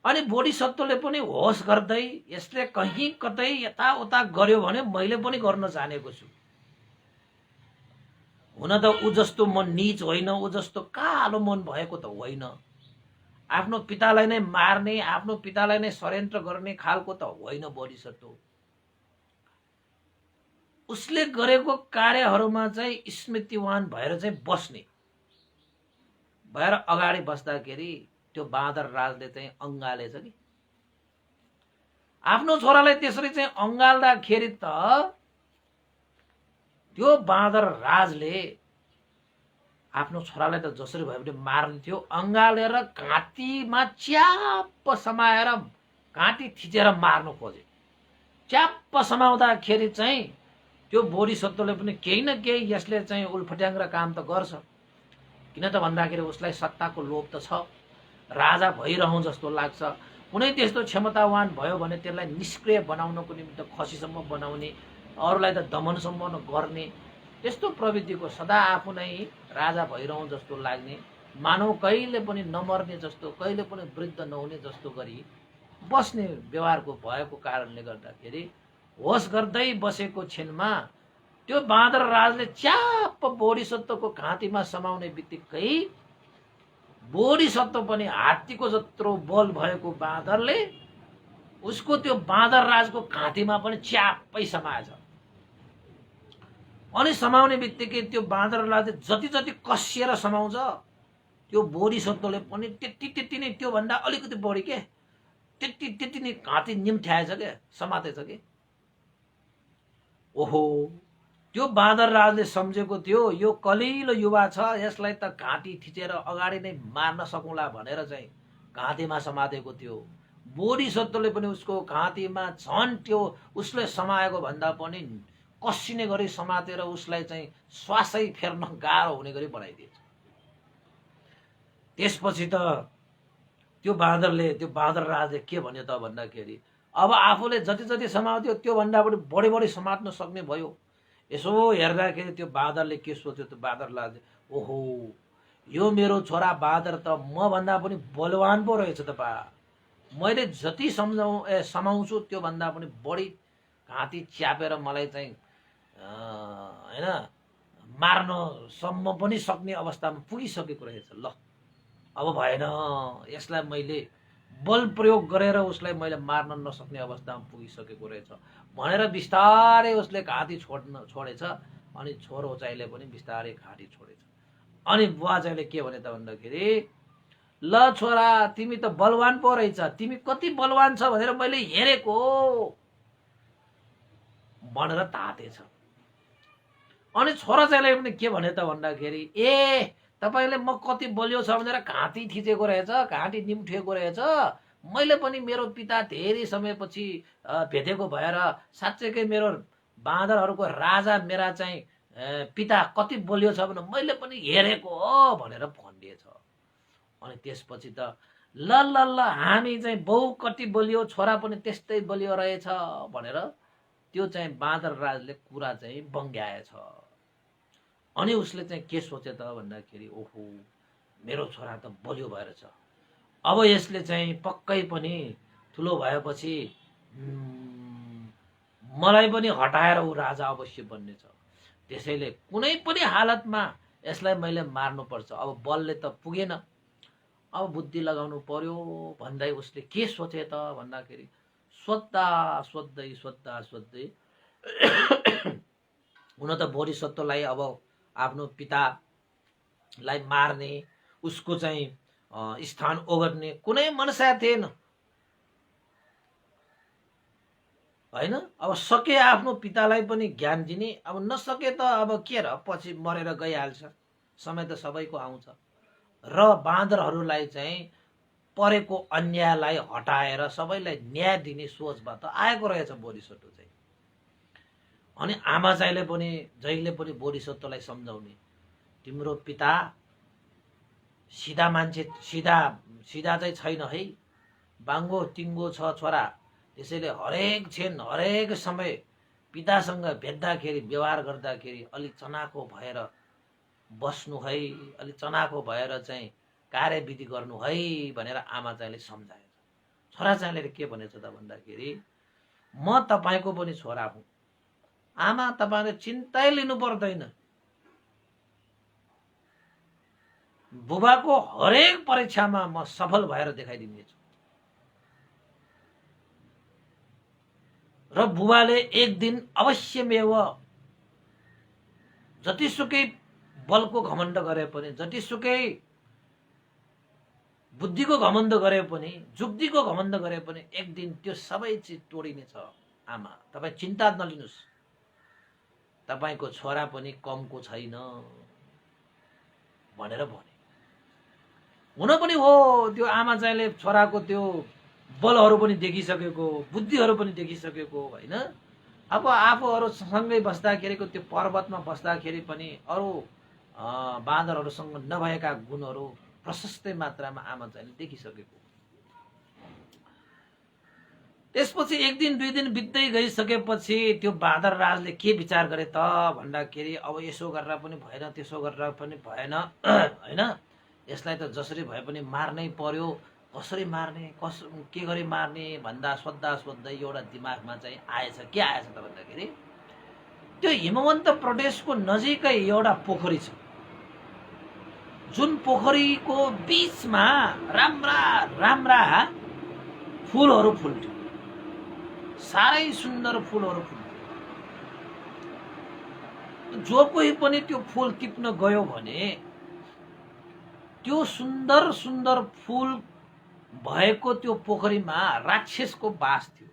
Speaker 1: अनि बोधिसत्वले पनि होस गर्दै यसले कहीँ कतै यताउता गर्यो भने मैले पनि गर्न जानेको छु। हुन त ऊ जस्तो मन नीच होइन, ऊ जस्तो कालो मन भएको त होइन। आफ्नो पितालाई नै मार्ने, आफ्नो पितालाई नै षड्यन्त्र गर्ने खालको त होइन बोधिसत्व। उसले गरेको कार्यहरूमा चाहिँ स्मृतिवान भएर चाहिँ बस्ने भएर अगाडि बस्दाखेरि त्यो बाँदर राजले चाहिँ अँगालेछ कि। आफ्नो छोरालाई त्यसरी चाहिँ अँगाल्दाखेरि त त्यो बाँदर राजले आफ्नो छोरालाई त जसरी भए पनि मार्ने थियो, अँगालेर घाँटीमा च्याप्प समाएर घाँटी थिचेर मार्नु खोजे। च्याप्प समाउँदाखेरि चाहिँ त्यो बोधिसत्वले पनि केही न केही यसले चाहिँ उल्फट्याङ्ग्रा काम त गर्छ। किन त भन्दाखेरि उसलाई सत्ताको लोभ त छ, राजा भइरहँ जस्तो लाग्छ। कुनै त्यस्तो क्षमतावान भयो भने त्यसलाई निष्क्रिय बनाउनको निमित्त खसीसम्म बनाउने, अरूलाई त दमनसम्म गर्ने, त्यस्तो प्रवृत्तिको सदा आफू नै राजा भइरहँ जस्तो लाग्ने, मानव कहिले पनि नमर्ने जस्तो, कहिले पनि वृद्ध नहुने जस्तो गरी बस्ने व्यवहारको भएको कारणले गर्दाखेरि होस गर्दै बसेको क्षणमा त्यो बाँदर राजले च्याप्प बोधिसत्वको घाँटीमा समाउने बित्तिकै बोधिसत्व पनि हात्तीको जत्रो बल भएको बाँदरले उसको त्यो बाँदर राजको घाँटीमा पनि च्याप्पै समाएछ। अनि समाउने बित्तिकै त्यो बाँदर राजले जति जति कसिएर समाउँछ त्यो बोधिसत्वले पनि त्यति नै, त्योभन्दा अलिकति बढी के त्यति नै घाँटी निम्ठ्याएछ के, समातेछ के। ओहो, त्यो बाँदर राजले सम्झेको थियो यो कलिलो युवा छ, यसलाई त घाँटी थिचेर अगाडि नै मार्न सकौँला भनेर चाहिँ घाँटीमा समातेको थियो। बोधिसत्वले पनि उसको घाँटीमा झन् त्यो उसले समाएको भन्दा पनि कसिने गरी समातेर उसलाई चाहिँ श्वासै फेर्न गाह्रो हुने गरी बनाइदिएछ। त्यसपछि त त्यो बाँदर राजले के भन्यो त भन्दाखेरि अब आफूले जति जति समाउँथ्यो त्योभन्दा पनि बढी समात्न सक्ने भयो। यसो हेर्दाखेरि त्यो बाँदरले के सोच्यो, त्यो बाँदर राजले, ओहो, यो मेरो छोरा बाँदर त मभन्दा पनि बलवान पो रहेछ त बा, मैले जति समाउँछु त्योभन्दा पनि बढी घाँटी च्यापेर मलाई चाहिँ होइन मार्नसम्म पनि सक्ने अवस्थामा पुगिसकेको रहेछ। ल अब भएन, यसलाई मैले बल प्रयोग गरेर उसलाई मैले मार्न नसक्ने अवस्थामा पुगिसकेको रहेछ भनेर बिस्तारै उसले घाँटी छोडेछ। अनि छोरो चाहिँले पनि बिस्तारै घाँटी छोडेछ। अनि बुवा चाहिँले के भने त भन्दाखेरि, ल छोरा, तिमी त बलवान पो रहेछ, तिमी कति बलवान छ भनेर मैले हेरेको भनेर तातेछ। अनि छोरा चाहिँले पनि के भने त भन्दाखेरि, ए तपाईले म कति बलियो छ भनेर घाँटी थिचेको रहेछ, घाँटी निम्ठेको रहेछ, मैले पनि मेरो पिता धेरै समयपछि भेटेको भएर साँच्चैकै मेरो बाँदरहरूको राजा मेरा चाहिँ पिता कति बलियो छ भने मैले पनि हेरेको हो भनेर भनिदिएछ। अनि त्यसपछि त ल ल ल हामी चाहिँ बाउ कति बलियो, छोरा पनि त्यस्तै बलियो रहेछ भनेर त्यो चाहिँ बाँदर राजले कुरा चाहिँ बङ्ग्याएछ। अनि उसले चाहिँ के सोचे त भन्दाखेरि, ओहो, मेरो छोरा त बलियो भएर छ, अब यसले चाहिँ पक्कै पनि ठुलो भएपछि मलाई पनि हटाएर ऊ राजा अवश्य बन्नेछ, त्यसैले कुनै पनि हालतमा यसलाई मैले मार्नुपर्छ। अब बलले त पुगेन, अब बुद्धि लगाउनु पर्यो भन्दै उसले के सोचे त भन्दाखेरि, सोध्दै हुन त बोधिसत्वलाई अब आफ्नो पितालाई मार्ने, उसको चाहिँ स्थान ओगट्ने कुनै मनसा थिएन होइन। अब सके आफ्नो पितालाई पनि ज्ञान दिने, अब नसके त अब के र, पछि मरेर गइहाल्छ, समय त सबैको आउँछ। र बाँदरहरूलाई चाहिँ परेको अन्यायलाई हटाएर सबैलाई न्याय दिने सोचबाट आएको रहेछ बोधिसत्व चाहिँ। अनि आमा चाहिँले पनि जहिले पनि बोधिसत्वलाई सम्झाउने, तिम्रो पिता सिधा मान्छे, सिधा चाहिँ छैन है, बाङ्गो तिङ्गो छ छोरा, त्यसैले हरेक क्षण हरेक समय पितासँग भेट्दाखेरि व्यवहार गर्दाखेरि अलिक चनाखो भएर बस्नु है, अलिक चनाखो भएर चाहिँ कार्यविधि गर्नु है भनेर आमा चाहिँले सम्झाएछ। छोरा चाहिँले के भनेछ त भन्दाखेरि, म तपाईँको पनि छोरा हुँ आमा, तपाईँले चिन्तै लिनु पर्दैन, बुबाको हरेक परीक्षामा म सफल भएर देखाइदिनेछु। र बुबाले एक दिन अवश्यमेव जतिसुकै बलको घमण्ड गरे पनि, जतिसुकै बुद्धिको घमण्ड गरे पनि, जुक्तिको घमण्ड गरे पनि एक दिन त्यो सबै चिज तोडिनेछ आमा, तपाईँ चिन्ता नलिनुहोस्। तपाईको छोरा पनि कमको छैन भनेर भने। हुन पनि हो, त्यो आमा चाहिँले छोराको त्यो बलहरू पनि देखिसकेको, बुद्धिहरू पनि देखिसकेको होइन। अब आफूहरू सँगै बस्दाखेरिको त्यो पर्वतमा बस्दाखेरि पनि अरू बाँदरहरूसँग नभएका गुणहरू प्रशस्तै मात्रामा आमा चाहिँले देखिसकेको। त्यसपछि एक दिन दुई दिन बित्दै गइसकेपछि त्यो बाँदर राजले के विचार गरे त भन्दाखेरि अब यसो गरेर पनि भएन, त्यसो गरेर पनि भएन होइन, यसलाई त जसरी भए पनि मार्नै पर्यो। कसरी मार्ने, के गरी मार्ने भन्दा सोध्दै एउटा दिमागमा चाहिँ आएछ। के आएछ त भन्दाखेरि त्यो हिमवन्त प्रदेशको नजिकै एउटा पोखरी छ, जुन पोखरीको बीचमा राम्रा राम्रा फुलहरू फुल्थ्यो, साह्रै सुन्दर फुलहरू फुल्थ्यो। जो कोही पनि त्यो फुल टिप्न गयो भने त्यो सुन्दर सुन्दर फुल भएको त्यो पोखरीमा राक्षसको बास थियो।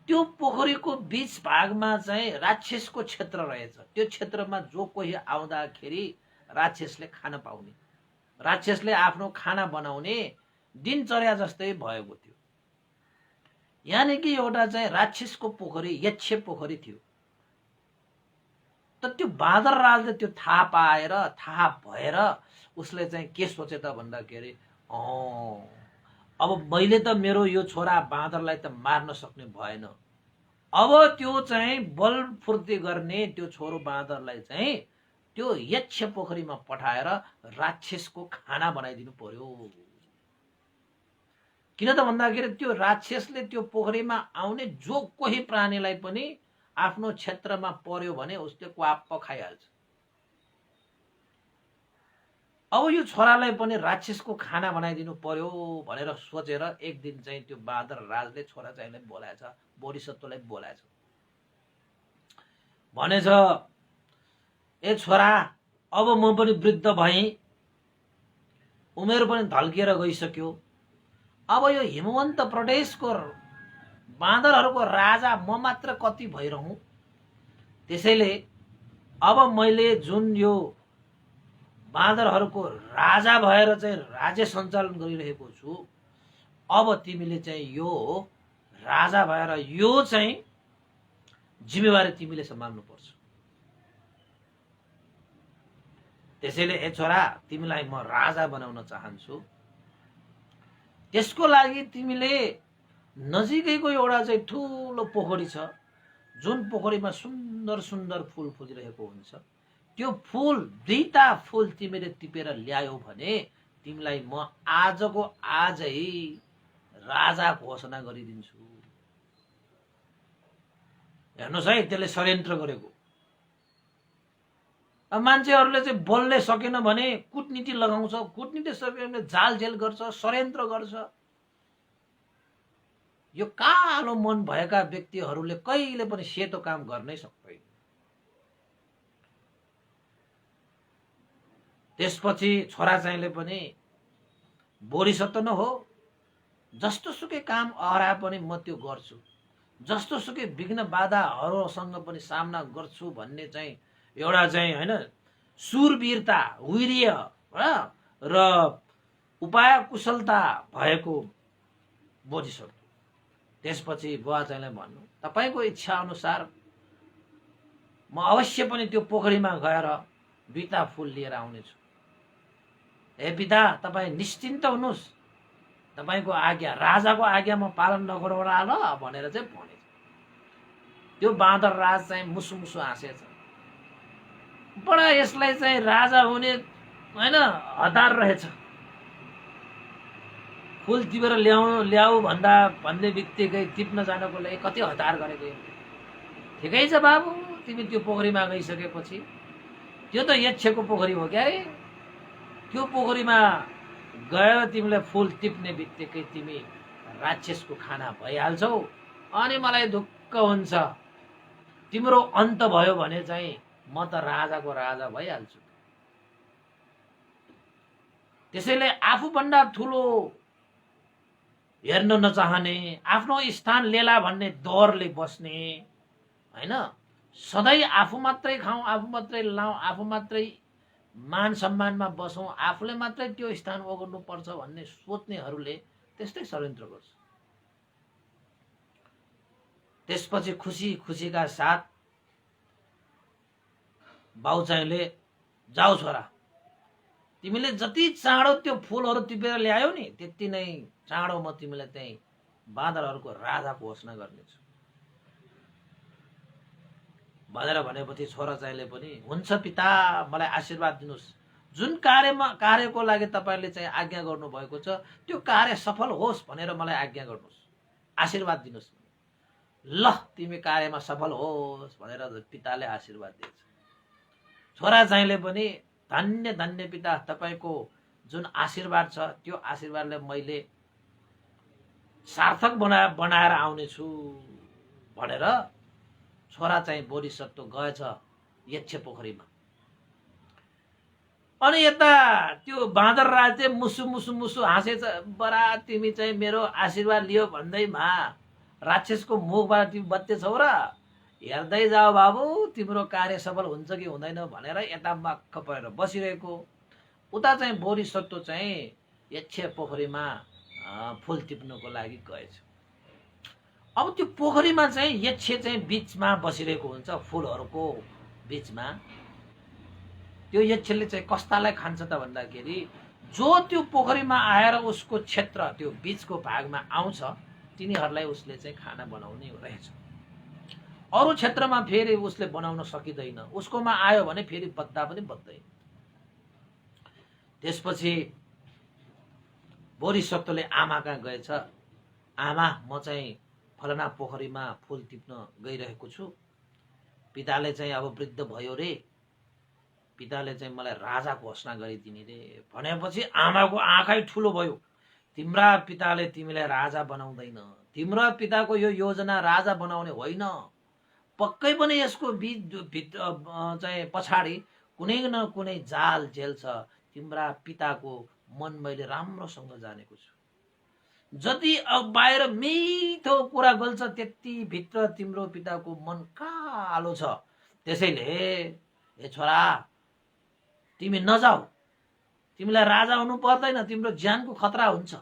Speaker 1: त्यो पोखरीको बीच भागमा चाहिँ राक्षसको क्षेत्र रहेछ। त्यो क्षेत्रमा जो कोही आउँदाखेरि राक्षसले खान पाउने, राक्षसले आफ्नो खाना बनाउने दिनचर्या जस्तै भएको थियो। यानि कि एउटा चाहिँ राक्षसको पोखरी, यक्ष पोखरी थियो। त त्यो बाँदर राजले त्यो थाहा भएर उसले चाहिँ के सोचे त भन्दाखेरि अब मैले त मेरो यो छोरा बाँदरलाई त मार्न सक्ने भएन, अब त्यो चाहिँ बल फुर्ती गर्ने त्यो छोरो बाँदरलाई चाहिँ त्यो यक्ष पोखरीमा पठाएर राक्षसको खाना बनाइदिनु पर्यो। किन त भन्दाखेरि त्यो राक्षसले त्यो पोखरीमा आउने जो कोही प्राणीलाई पनि आफ्नो क्षेत्रमा पर्यो भने उसले क्वाप्प खाइहाल्छ। अब यो छोरालाई पनि राक्षसको खाना बनाइदिनु पर्यो भनेर सोचेर एक दिन चाहिँ त्यो बाँदर राजले छोरा चाहिँलाई बोलाएछ, बोधिसत्वलाई बोलाएछ। भनेछ, ए छोरा, अब म पनि वृद्ध भएँ, उमेर पनि ढल्किएर गइसक्यो, अब यो हिमवन्त प्रदेशको बाँदरहरूको राजा म मात्र कति भइरहँ। त्यसैले अब मैले जुन यो बाँदरहरूको राजा भएर चाहिँ राज्य सञ्चालन गरिरहेको छु, अब तिमीले चाहिँ यो राजा भएर यो चाहिँ जिम्मेवारी तिमीले सम्हाल्नु पर्छ। त्यसैले ए छोरा, तिमीलाई म राजा बनाउन चाहन्छु। त्यसको लागि तिमीले नजिकैको एउटा चाहिँ ठुलो पोखरी छ, जुन पोखरीमा सुन्दर सुन्दर फुल फुलिरहेको हुन्छ। त्यो फुल, दुईटा फुल तिमीले टिपेर ल्यायो भने तिमीलाई म आजको आजै राजा घोषणा गरिदिन्छु। हेर्नुहोस् है, त्यसले षड्यन्त्र गरेको। अब मान्छेहरूले चाहिँ बोल्न सकेन भने कूटनीति लगाउँछ, कूटनीति सकेन भने जालझेल गर्छ, षड्यन्त्र गर्छ। यो कालो मन भएका व्यक्तिहरूले कहिले पनि सेतो काम गर्नै सक्दैन। त्यसपछि छोरा चाहिँले पनि बोधिसत्व न हो, जस्तो सुकै काम अहरा पनि म त्यो गर्छु, जस्तो सुकै विघ्न बाधाहरूसँग पनि सामना गर्छु भन्ने चाहिँ एउटा चाहिँ होइन सुरवीरता, वीर्य र उपाय कुशलता भएको बोधिसत्व। त्यसपछि बुवा चाहिँलाई भन्नु, तपाईँको इच्छा अनुसार म अवश्य पनि त्यो पोखरीमा गएर दुईटा फुल लिएर आउनेछु। हे पिता, तपाईँ निश्चिन्त हुनुहोस्, तपाईँको आज्ञा, राजाको आज्ञा म पालन नगरौँला ल भनेर चाहिँ भनेछ। त्यो बाँदर राज चाहिँ मुसु मुसु हाँसेछ। बडा यसलाई चाहिँ राजा हुने होइन हतार रहेछ। फुल टिपेर ल्याऊ भन्ने बित्तिकै टिप्न जानको लागि कति हतार गरेको। ठिकै छ बाबु, तिमी त्यो पोखरीमा गइसकेपछि, त्यो त यक्षको पोखरी हो क्या, त्यो पोखरीमा गएर तिमीलाई फुल टिप्ने बित्तिकै तिमी राक्षसको खाना भइहाल्छौ। अनि मलाई ढुक्क हुन्छ, तिम्रो अन्त भयो भने चाहिँ म त राजाको राजा भइहाल्छु। त्यसैले आफूभन्दा ठुलो हेर्न नचाहने, आफ्नो स्थान लेला भन्ने डरले बस्ने होइन, सधैँ आफू मात्रै खाउँ, आफू मात्रै लाउँ, आफू मात्रै मान सम्मानमा बसौँ, आफूले मात्रै त्यो स्थान ओगट्नु पर्छ भन्ने सोच्नेहरूले त्यस्तै षड्यन्त्र गर्छ। त्यसपछि खुसी खुसीका साथ बाउ चाहिँले जाऊ छोरा, तिमीले जति चाँडो त्यो फुलहरू टिपेर ल्यायो नि त्यति नै चाँडो म तिमीलाई त्यही बाँदरहरूको राजाको घोषणा गर्नेछु भनेर भनेपछि छोरा चाहिँले पनि हुन्छ पिता, मलाई आशीर्वाद दिनुहोस्, जुन कार्यको लागि तपाईँले चाहिँ आज्ञा गर्नुभएको छ त्यो कार्य सफल होस् भनेर मलाई आज्ञा गर्नुहोस्, आशीर्वाद दिनुहोस्। ल तिमी कार्यमा सफल होस् भनेर पिताले आशीर्वाद दिएछ। छोरा चाहिँले पनि धन्य धन्य पिता, तपाईँको जुन आशीर्वाद छ त्यो आशीर्वादले मैले सार्थक बनाएर आउनेछु भनेर छोरा चाहिँ बोधिसत्व गएछ यक्ष पोखरीमा। अनि यता त्यो बाँदर राज चाहिँ मुसु मुसु मुसु हाँसेछ, बरा तिमी चाहिँ मेरो आशीर्वाद लियो भन्दैमा राक्षसको मुखबाट तिमी बत्ते छौ र, हेर्दै जाऊ बाबु तिम्रो कार्य सफल हुन्छ कि हुँदैन भनेर यता मक्ख परेर बसिरहेको। उता चाहिँ बोधिसत्व चाहिँ यक्ष पोखरीमा फुल टिप्नुको लागि गएछ। अब त्यो पोखरीमा चाहिँ यक्ष चाहिँ बीचमा बसिरहेको हुन्छ, फुलहरूको बीचमा। त्यो यक्षले चाहिँ कस्तालाई खान्छ त भन्दाखेरि जो त्यो पोखरीमा आएर उसको क्षेत्र त्यो बीचको भागमा आउँछ तिनीहरूलाई उसले चाहिँ खाना बनाउने रहेछ। अरू क्षेत्रमा फेरि उसले बनाउन सकिँदैन, उसकोमा आयो भने फेरि बद्दा पनि बद्दैन। त्यसपछि बोधिसत्वले आमा कहाँ गएछ, आमा म चाहिँ फलना पोखरीमा फुल टिप्न गइरहेको छु, पिताले चाहिँ अब वृद्ध भयो रे, पिताले चाहिँ मलाई राजा घोषणा गरिदिने रे भनेपछि आमाको आँखै ठुलो भयो। तिम्रा पिताले तिमीलाई राजा बनाउँदैन, तिम्रो पिताको यो योजना राजा बनाउने होइन, पक्कै पनि यसको भित्र चाहिँ पछाडि कुनै न कुनै जाल जेल छ। तिम्रा पिताको मन मैले राम्रोसँग जानेको छु, जति बाहिर मिठो कुरा गल्छ त्यति भित्र तिम्रो पिताको मन कालो छ। त्यसैले हे छोरा तिमी नजाऊ, तिमीलाई राजा हुनु पर्दैन, तिम्रो ज्यानको खतरा हुन्छ,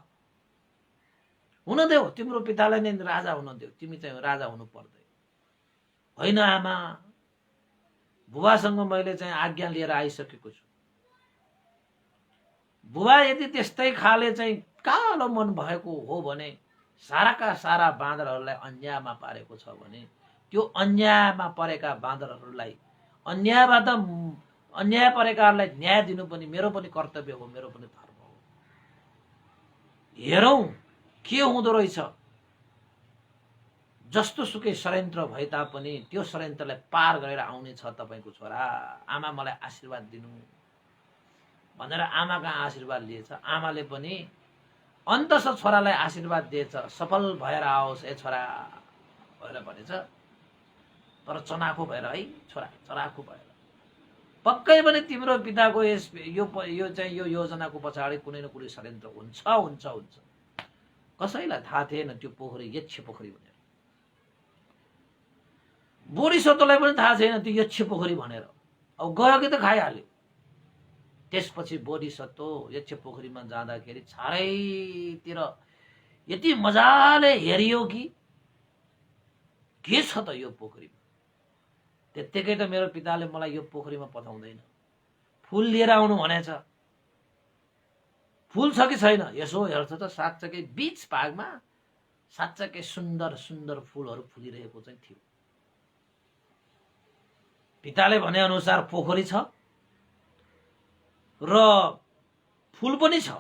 Speaker 1: हुन देऊ, तिम्रो पितालाई नै राजा हुन देऊ, तिमी चाहिँ राजा हुनु पर्दैन। होइन आमा, बुबासँग मैले चाहिँ आज्ञा लिएर आइसकेको छु, बुबा यदि त्यस्तै खाले चाहिँ कालो मन भएको हो भने साराका सारा बाँदरहरूलाई अन्यायमा पारेको छ भने त्यो अन्यायमा परेका बाँदरहरूलाई अन्याय परेकाहरूलाई न्याय दिनु पनि मेरो पनि कर्तव्य हो, मेरो पनि धर्म हो। हेरौँ के हुँदो रहेछ। जस्तो सुकै षड्यन्त्र भए तापनि त्यो षड्यन्त्रलाई पार गरेर आउने छ तपाईँको छोरा। आमा मलाई आशीर्वाद दिनु भनेर आमाका आशीर्वाद लिएछ। आमाले पनि अन्तस छोरालाई आशीर्वाद दिएछ, सफल भएर आओस् ए छोरा भनेर भनेछ। तर चनाखो भएर है छोरा, चनाखो भएर पक्कै पनि तिम्रो पिताको यो योजनाको पछाडि कुनै न कुनै षड्यन्त्र हुन्छ हुन्छ हुन्छ। कसैलाई थाहा थिएन त्यो पोखरी यक्ष पोखरी भनेर, बोधिसत्वलाई पनि थाहा छैन त्यो यक्ष पोखरी भनेर। अब गयो कि त खाइहाल्यो। त्यसपछि बोधिसत्व यक्ष पोखरीमा जाँदाखेरि चारैतिर यति मजाले हेरियो कि के छ त यो पोखरीमा। त्यत्तिकै त मेरो पिताले मलाई यो पोखरीमा पठाउँदैन, फुल लिएर आउनु भनेछ, फुल छ कि छैन यसो हेर्छ त साँच्चकै बीच भागमा साँच्चकै सुन्दर सुन्दर फुलहरू फुलिरहेको चाहिँ थियो। पिताले भने अनुसार पोखरी छ र फुल पनि छ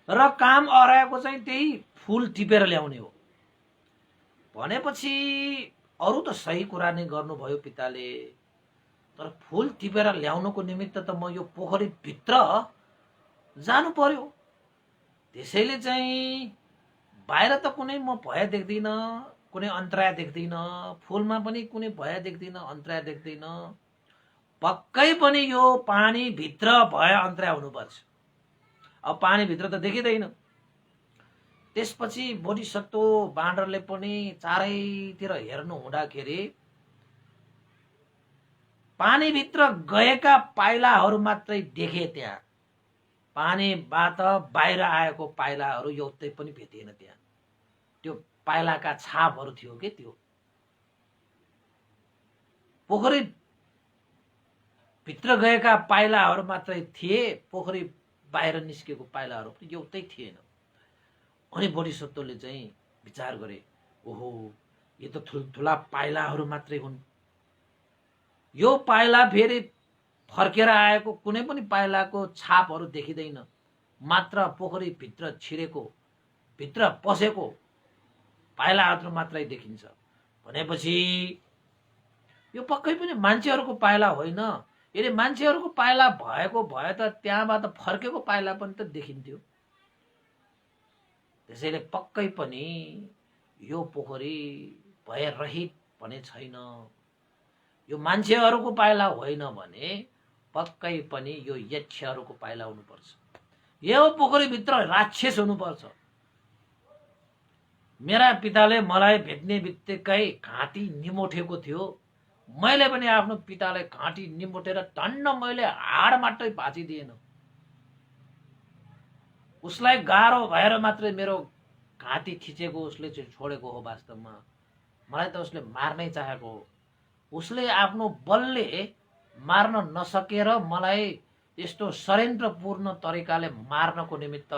Speaker 1: र काम अराएको चाहिँ त्यही फुल टिपेर ल्याउने हो भनेपछि अरू त सही कुरा नै गर्नुभयो पिताले। तर फुल टिपेर ल्याउनको निमित्त त म यो पोखरी भित्र जानु पर्यो। त्यसैले चाहिँ बाहिर त कुनै म भय देख्दिन, कुनै अन्तराय देख्दिन, फुलमा पनि कुनै भय देख्दिन, अन्तराय देख्दिन। पक्कै पनि यो पानी भित्र भय अन्तराय हुनुपर्छ। अब पानी भित्र त देखिँदैन। त्यसपछि बोधिसत्व बाँदरले पनि चारैतिर हेर्नु हुँदाखेरि पानीभित्र गएका पाइलाहरू मात्रै देखे त्यहाँ। पानीबाट बाहिर आएको पाइलाहरू एउटै पनि भेटिएन त्यहाँ। त्यो पाइलाका छापहरू थियो के त्यो। पोखरी भित्र गएका पाइलाहरू मात्रै थिए, पोखरी बाहिर निस्केको पाइलाहरू पनि एउटै थिएन। अनि बोधिसत्वले चाहिँ विचार गरे, ओहो यो त ठुल्ठुला पाइलाहरू मात्रै हुन्। यो पाइला फेरि फर्केर आएको कुनै पनि पाइलाको छापहरू देखिँदैन, मात्र पोखरी भित्र छिरेको, भित्र पसेको पाइलाहरू मात्रै देखिन्छ। भनेपछि यो पक्कै पनि मान्छेहरूको पाइला होइन। यदि मान्छेहरूको पाइला भएको भए त त्यहाँबाट फर्केको पाइला पनि त देखिन्थ्यो। त्यसैले पक्कै पनि यो पोखरी भयरहित भने छैन। यो मान्छेहरूको पाइला होइन भने पक्कै पनि यो यक्षहरूको पाइला हुनुपर्छ। यो पोखरीभित्र राक्षस हुनुपर्छ। मेरा पिताले मलाई भेट्ने बित्तिकै घाँटी निमोठेको थियो। मैले पनि आफ्नो पितालाई घाँटी निमोटेर टन्न मैले हाड मात्रै भाँचिदिएन। उसलाई गाह्रो भएर मात्रै मेरो घाँटी थिचेको, उसले चाहिँ छोडेको हो। वास्तवमा मलाई त उसले मार्नै चाहेको हो। उसले आफ्नो बलले मार्न नसकेर मलाई यस्तो षड्यन्त्रपूर्ण तरिकाले मार्नको निमित्त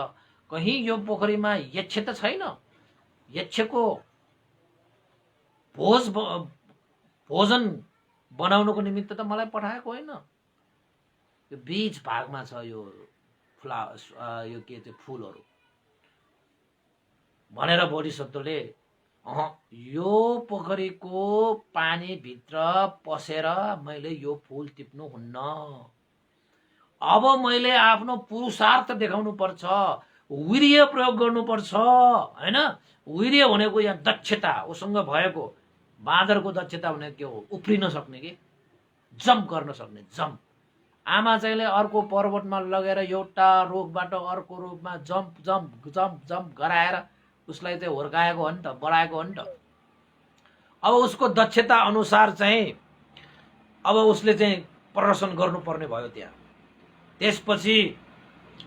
Speaker 1: कहीं यो पोखरीमा यक्ष त छैन, यक्षको भोजन बनाउनको निमित्त त मलाई पठाएको होइन। यो बीच भागमा छ यो यो के चाहिँ फुलहरू भनेर बोधिसत्वले यो पोखरीको पानीभित्र पसेर मैले यो फुल टिप्नु हुन्न। अब मैले आफ्नो पुरुषार्थ देखाउनु पर्छ, वीर्य प्रयोग गर्नुपर्छ हैन। वीर्य भनेको यहाँ दक्षता, उसँग भएको बाँदरको दक्षता भनेको के हो? उफ्रिन सक्ने के, जम्प गर्न सक्ने, जम्प। आमा चाहिँले अर्को पर्वतमा लगेर एउटा रोगबाट अर्को रोगमा जम्प जम्प जम्प जम्प गराएर उसलाई चाहिँ हुर्काएको हो नि त, बढाएको हो नि त। अब उसको दक्षता अनुसार चाहिँ अब उसले चाहिँ प्रदर्शन गर्नुपर्ने भयो त्यहाँ। त्यसपछि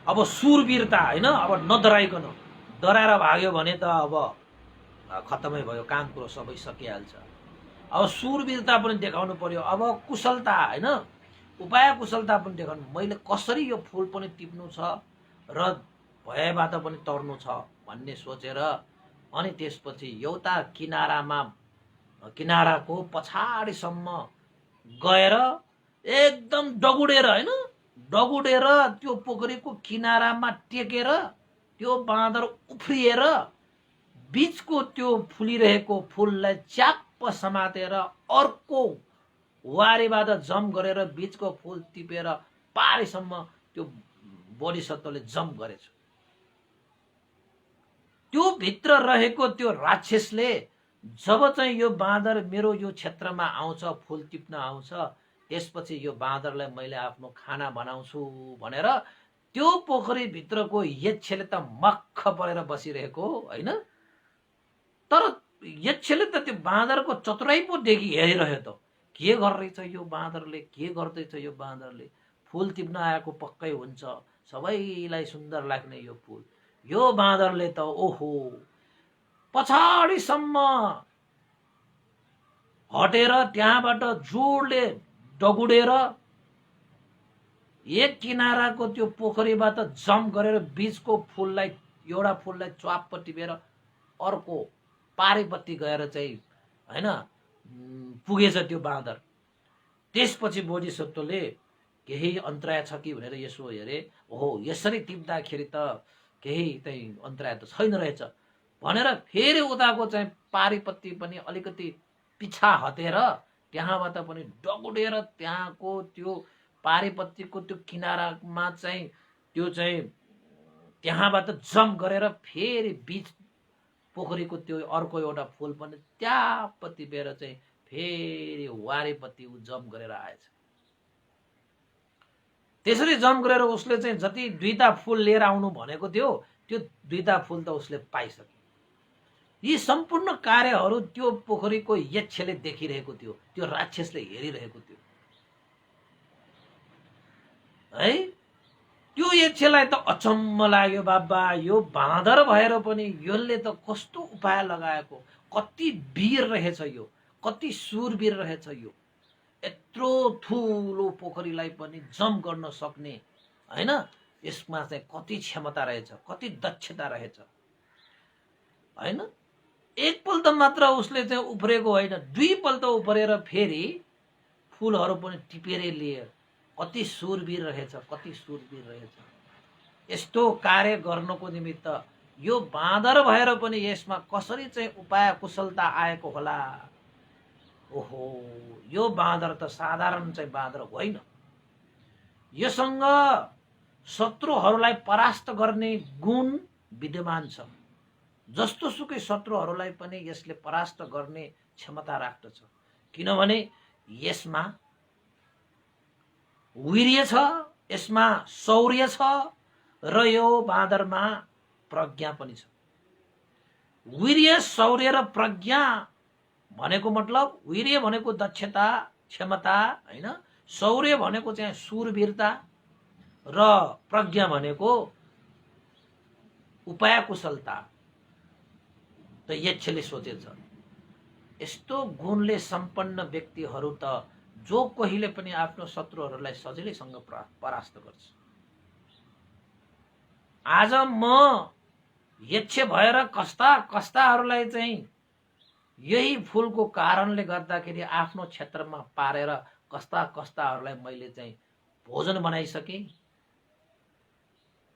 Speaker 1: अब सुरवीरता होइन, अब नडराइकन, डराएर भाग्यो भने त अब खत्तमै भयो, काम कुरो सबै सकिहाल्छ। अब सुरवीरता पनि देखाउनु पर्यो। अब कुशलता होइन, उपाय कुशलता पनि देखाउनु। मैले कसरी यो फुल पनि टिप्नु छ र भयबाट पनि तर्नु छ भन्ने सोचेर अनि त्यसपछि एउटा किनाराको पछाडिसम्म गएर एकदम डगुडेर होइन, डगुडेर त्यो पोखरीको किनारामा टेकेर त्यो बाँदर उफ्रिएर बीचको त्यो फुलिरहेको फुललाई च्याप्प समातेर अर्को वारीबाट जम्प गरेर बीचको फुल टिपेर पारीसम्म त्यो बोधिसत्वले जम्प गरेछ। त्यो भित्र रहेको त्यो राक्षसले जब चाहिँ यो बाँदर मेरो यो क्षेत्रमा आउँछ, फुल टिप्न आउँछ, त्यसपछि यो बाँदरलाई मैले आफ्नो खाना बनाउँछु भनेर त्यो पोखरी भित्रको यक्षले त मक्ख परेर बसिरहेको होइन। तर यक्षले त त्यो बाँदरको चतुराई पो देखि हेरिरह्यो त, के गरिरहेछ यो बाँदरले, के गर्दैछ यो बाँदरले। फुल टिप्न आएको पक्कै हुन्छ, सबैलाई सुन्दर लाग्ने यो फुल। यो बाँदरले त ओहो पछाडिसम्म हटेर त्यहाँबाट जोडले डगुडेर एक किनाराको त्यो पोखरीबाट जम्प गरेर बीचको फुललाई, एउटा फुललाई च्वाप्प टिपेर अर्को पारीपट्टि गएर चाहिँ होइन पुगेछ त्यो बाँदर। त्यसपछि बोधिसत्वले केही अन्तराय छ कि भनेर यसो हेरे, ओहो यसरी टिप्दाखेरि त केही चाहिँ अन्तराय त छैन रहेछ भनेर फेरि उताको चाहिँ पारीपट्टि पनि अलिकति पिछा हटेर त्यहाँबाट पनि डगुडेर त्यहाँको त्यो पारीपट्टिको त्यो किनारामा चाहिँ त्यो चाहिँ त्यहाँबाट जम्प गरेर फेरि बीच पोखरीको त्यो अर्को एउटा फुल पनि त्यहाँपट्टि बेर चाहिँ फेरि वारीपट्टि ऊ जम्प गरेर आएछ। त्यसरी जम्प गरेर उसले चाहिँ जति दुईटा फुल लिएर आउनु भनेको थियो त्यो दुईटा फुल त उसले पाइसक्यो। यी सम्पूर्ण कार्यहरू त्यो पोखरीको यक्षले देखिरहेको थियो, त्यो राक्षसले हेरिरहेको थियो। है। त्यो यक्षलाई त अचम्म लाग्यो, बाबा यो बाँदर भएर पनि यसले त कस्तो उपाय लगाएको, कति वीर रहेछ यो, कति सुरवीर रहेछ यो, यत्रो ठुलो पोखरीलाई पनि जम्प गर्न सक्ने, हैन, यसमा चाहिँ कति क्षमता रहेछ, कति दक्षता रहेछ, हैन। एकपल्ट मात्र उसले चाहिँ उफ्रेको होइन, दुईपल्ट उफ्रेर फेरि फुलहरू पनि टिपेरै लिए। कति सुरवीर रहेछ, कति सुरवीर रहेछ। यस्तो कार्य गर्नको निमित्त यो बाँदर भएर पनि यसमा कसरी चाहिँ उपाय कुशलता आएको होला। ओहो, यो बाँदर त साधारण चाहिँ बाँदर होइन, योसँग शत्रुहरूलाई परास्त गर्ने गुण विद्यमान छ। जस्तो सुकै शत्रुहरूलाई पनि यसले परास्त गर्ने क्षमता राख्दछ, किनभने यसमा वीर्य छ, यसमा शौर्य छ, र यो बाँदरमा प्रज्ञा पनि छ। वीर्य, शौर्य र प्रज्ञा भनेको मतलब, वीर्य भनेको दक्षता क्षमता, हैन, शौर्य भनेको चाहिँ सुरवीरता, र प्रज्ञा भनेको उपाय कुशलता। त यक्षले सोचेछ यस्तो गुणले सम्पन्न व्यक्तिहरू त जो कहिले पनि आफ्नो शत्रुहरूलाई सजिलैसँग परास्त गर्छ। आज म यक्ष भएर कस्ता कस्ताहरूलाई चाहिँ यही फूलको कारणले गर्दाखेरि आफ्नो क्षेत्रमा पारेर कस्ता कस्ताहरूलाई मैले चाहिँ भोजन बनाइसके।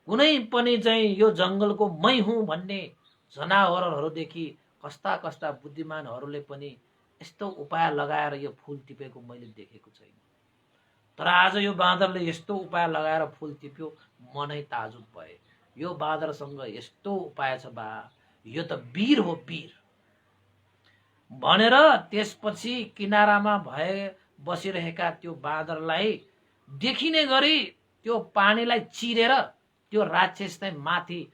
Speaker 1: कुनै पनि चाहिँ यो जंगलको मै हुँ भन्ने जनावरहरूदेखि कस्ता कस्ता बुद्धिमानहरूले पनि यस्तो उपाय लगाएर यो फूल टिपेको मैले देखेको छैन। तर आज यो बाँदरले यस्तो उपाय लगाएर फूल टिप्यो, मनै ताजुब भए। यो बाँदरसँग यस्तो उपाय छ बा, यो त वीर हो, वीर भनेर त्यसपछि किनारामा भए बसिरहेका त्यो बाँदरलाई देखिने गरी त्यो पानीलाई चिरेर त्यो राक्षस चाहिँ माथि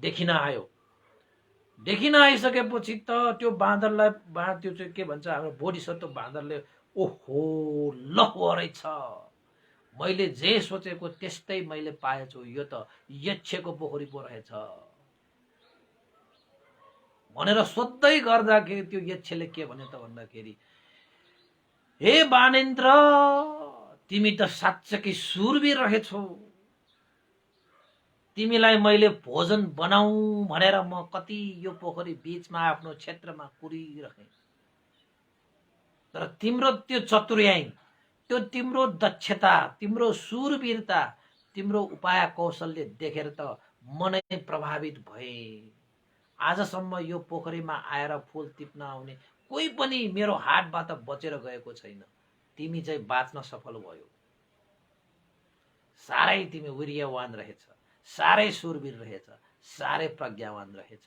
Speaker 1: देखिन आयो। देखिन आइसकेपछि त त्यो बाँदरलाई त्यो चाहिँ के भन्छ हाम्रो बोधिसत्व बाँदरले, ओहो लहो रहेछ, मैले जे सोचेको त्यस्तै मैले पाएछु, यो त यक्षको पोखरी पो रहेछ भनेर सोध्दै गर्दाखेरि त्यो यक्षले के भने त भन्दाखेरि, हे बानेन्द्र, तिमी त साँच्चै सुरवीर रहेछौ, तिमीलाई मैले भोजन बनाऊ भनेर म कति यो पोखरी बीचमा आफ्नो क्षेत्रमा कुरिरहे, तर तिम्रो त्यो चतुर्याई, त्यो तिम्रो दक्षता, तिम्रो सुरवीरता, तिम्रो उपाय कौशलले देखेर त मनै प्रभावित भए। आजसम्म यो पोखरीमा आएर फूल टिप्न आउने कोही पनि मेरो हातबाट बचेर गएको छैन, तिमी चाहिँ बाँच्न सफल भयो। साह्रै तिमी वीर्यवान रहेछ, साह्रै सुरवीर रहेछ, साह्रै प्रज्ञावान रहेछ।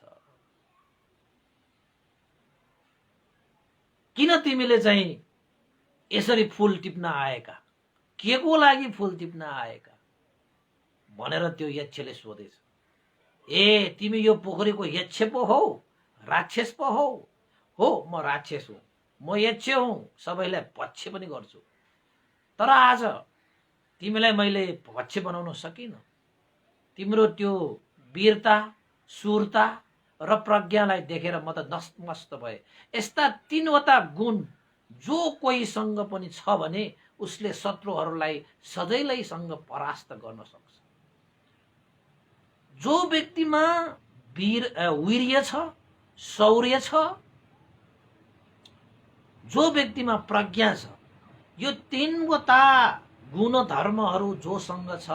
Speaker 1: किन तिमीले चाहिँ यसरी फूल टिप्न आएका, के को लागि फूल टिप्न आएका भनेर त्यो यक्षले सोधेछ। ए तिमी यो पोखरीको यक्ष पो हौ, राक्षस पो हौ? हो, म राक्षस हुँ, म यक्ष हुँ, सबैलाई भक्ष्य पनि गर्छु, तर आज तिमीलाई मैले भक्ष्य बनाउन सकिनँ। तिम्रो त्यो वीरता, सुरता र प्रज्ञालाई देखेर म त नतमस्त भए। यस्ता तीनवटा गुण जो कोहीसँग पनि छ भने उसले शत्रुहरूलाई सजिलैसँग परास्त गर्न सक्छ। जो व्यक्तिमा वीर्य छ, शौर्य छ, जो व्यक्तिमा प्रज्ञा छ, यो तीनवटा गुणधर्महरू जोसँग छ,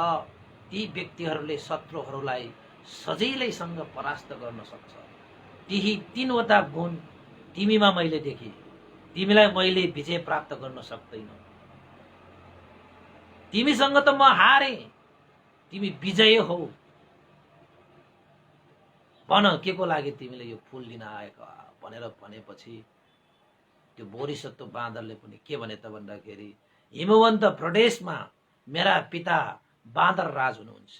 Speaker 1: ती व्यक्तिहरूले शत्रुहरूलाई सजिलैसँग परास्त गर्न सक्छ। ती तीनवटा गुण तिमीमा मैले देखेँ, तिमीलाई मैले विजय प्राप्त गर्न सक्दैन। तिमीसँग त म हारे, तिमी विजय हौ। भन के को लागि तिमीले यो फूल लिन आएका भनेर भनेपछि त्यो बोधिसत्व बाँदरले पनि के भने त भन्दाखेरि, हिमवन्त प्रदेशमा मेरा पिता बाँदर राज हुनुहुन्छ।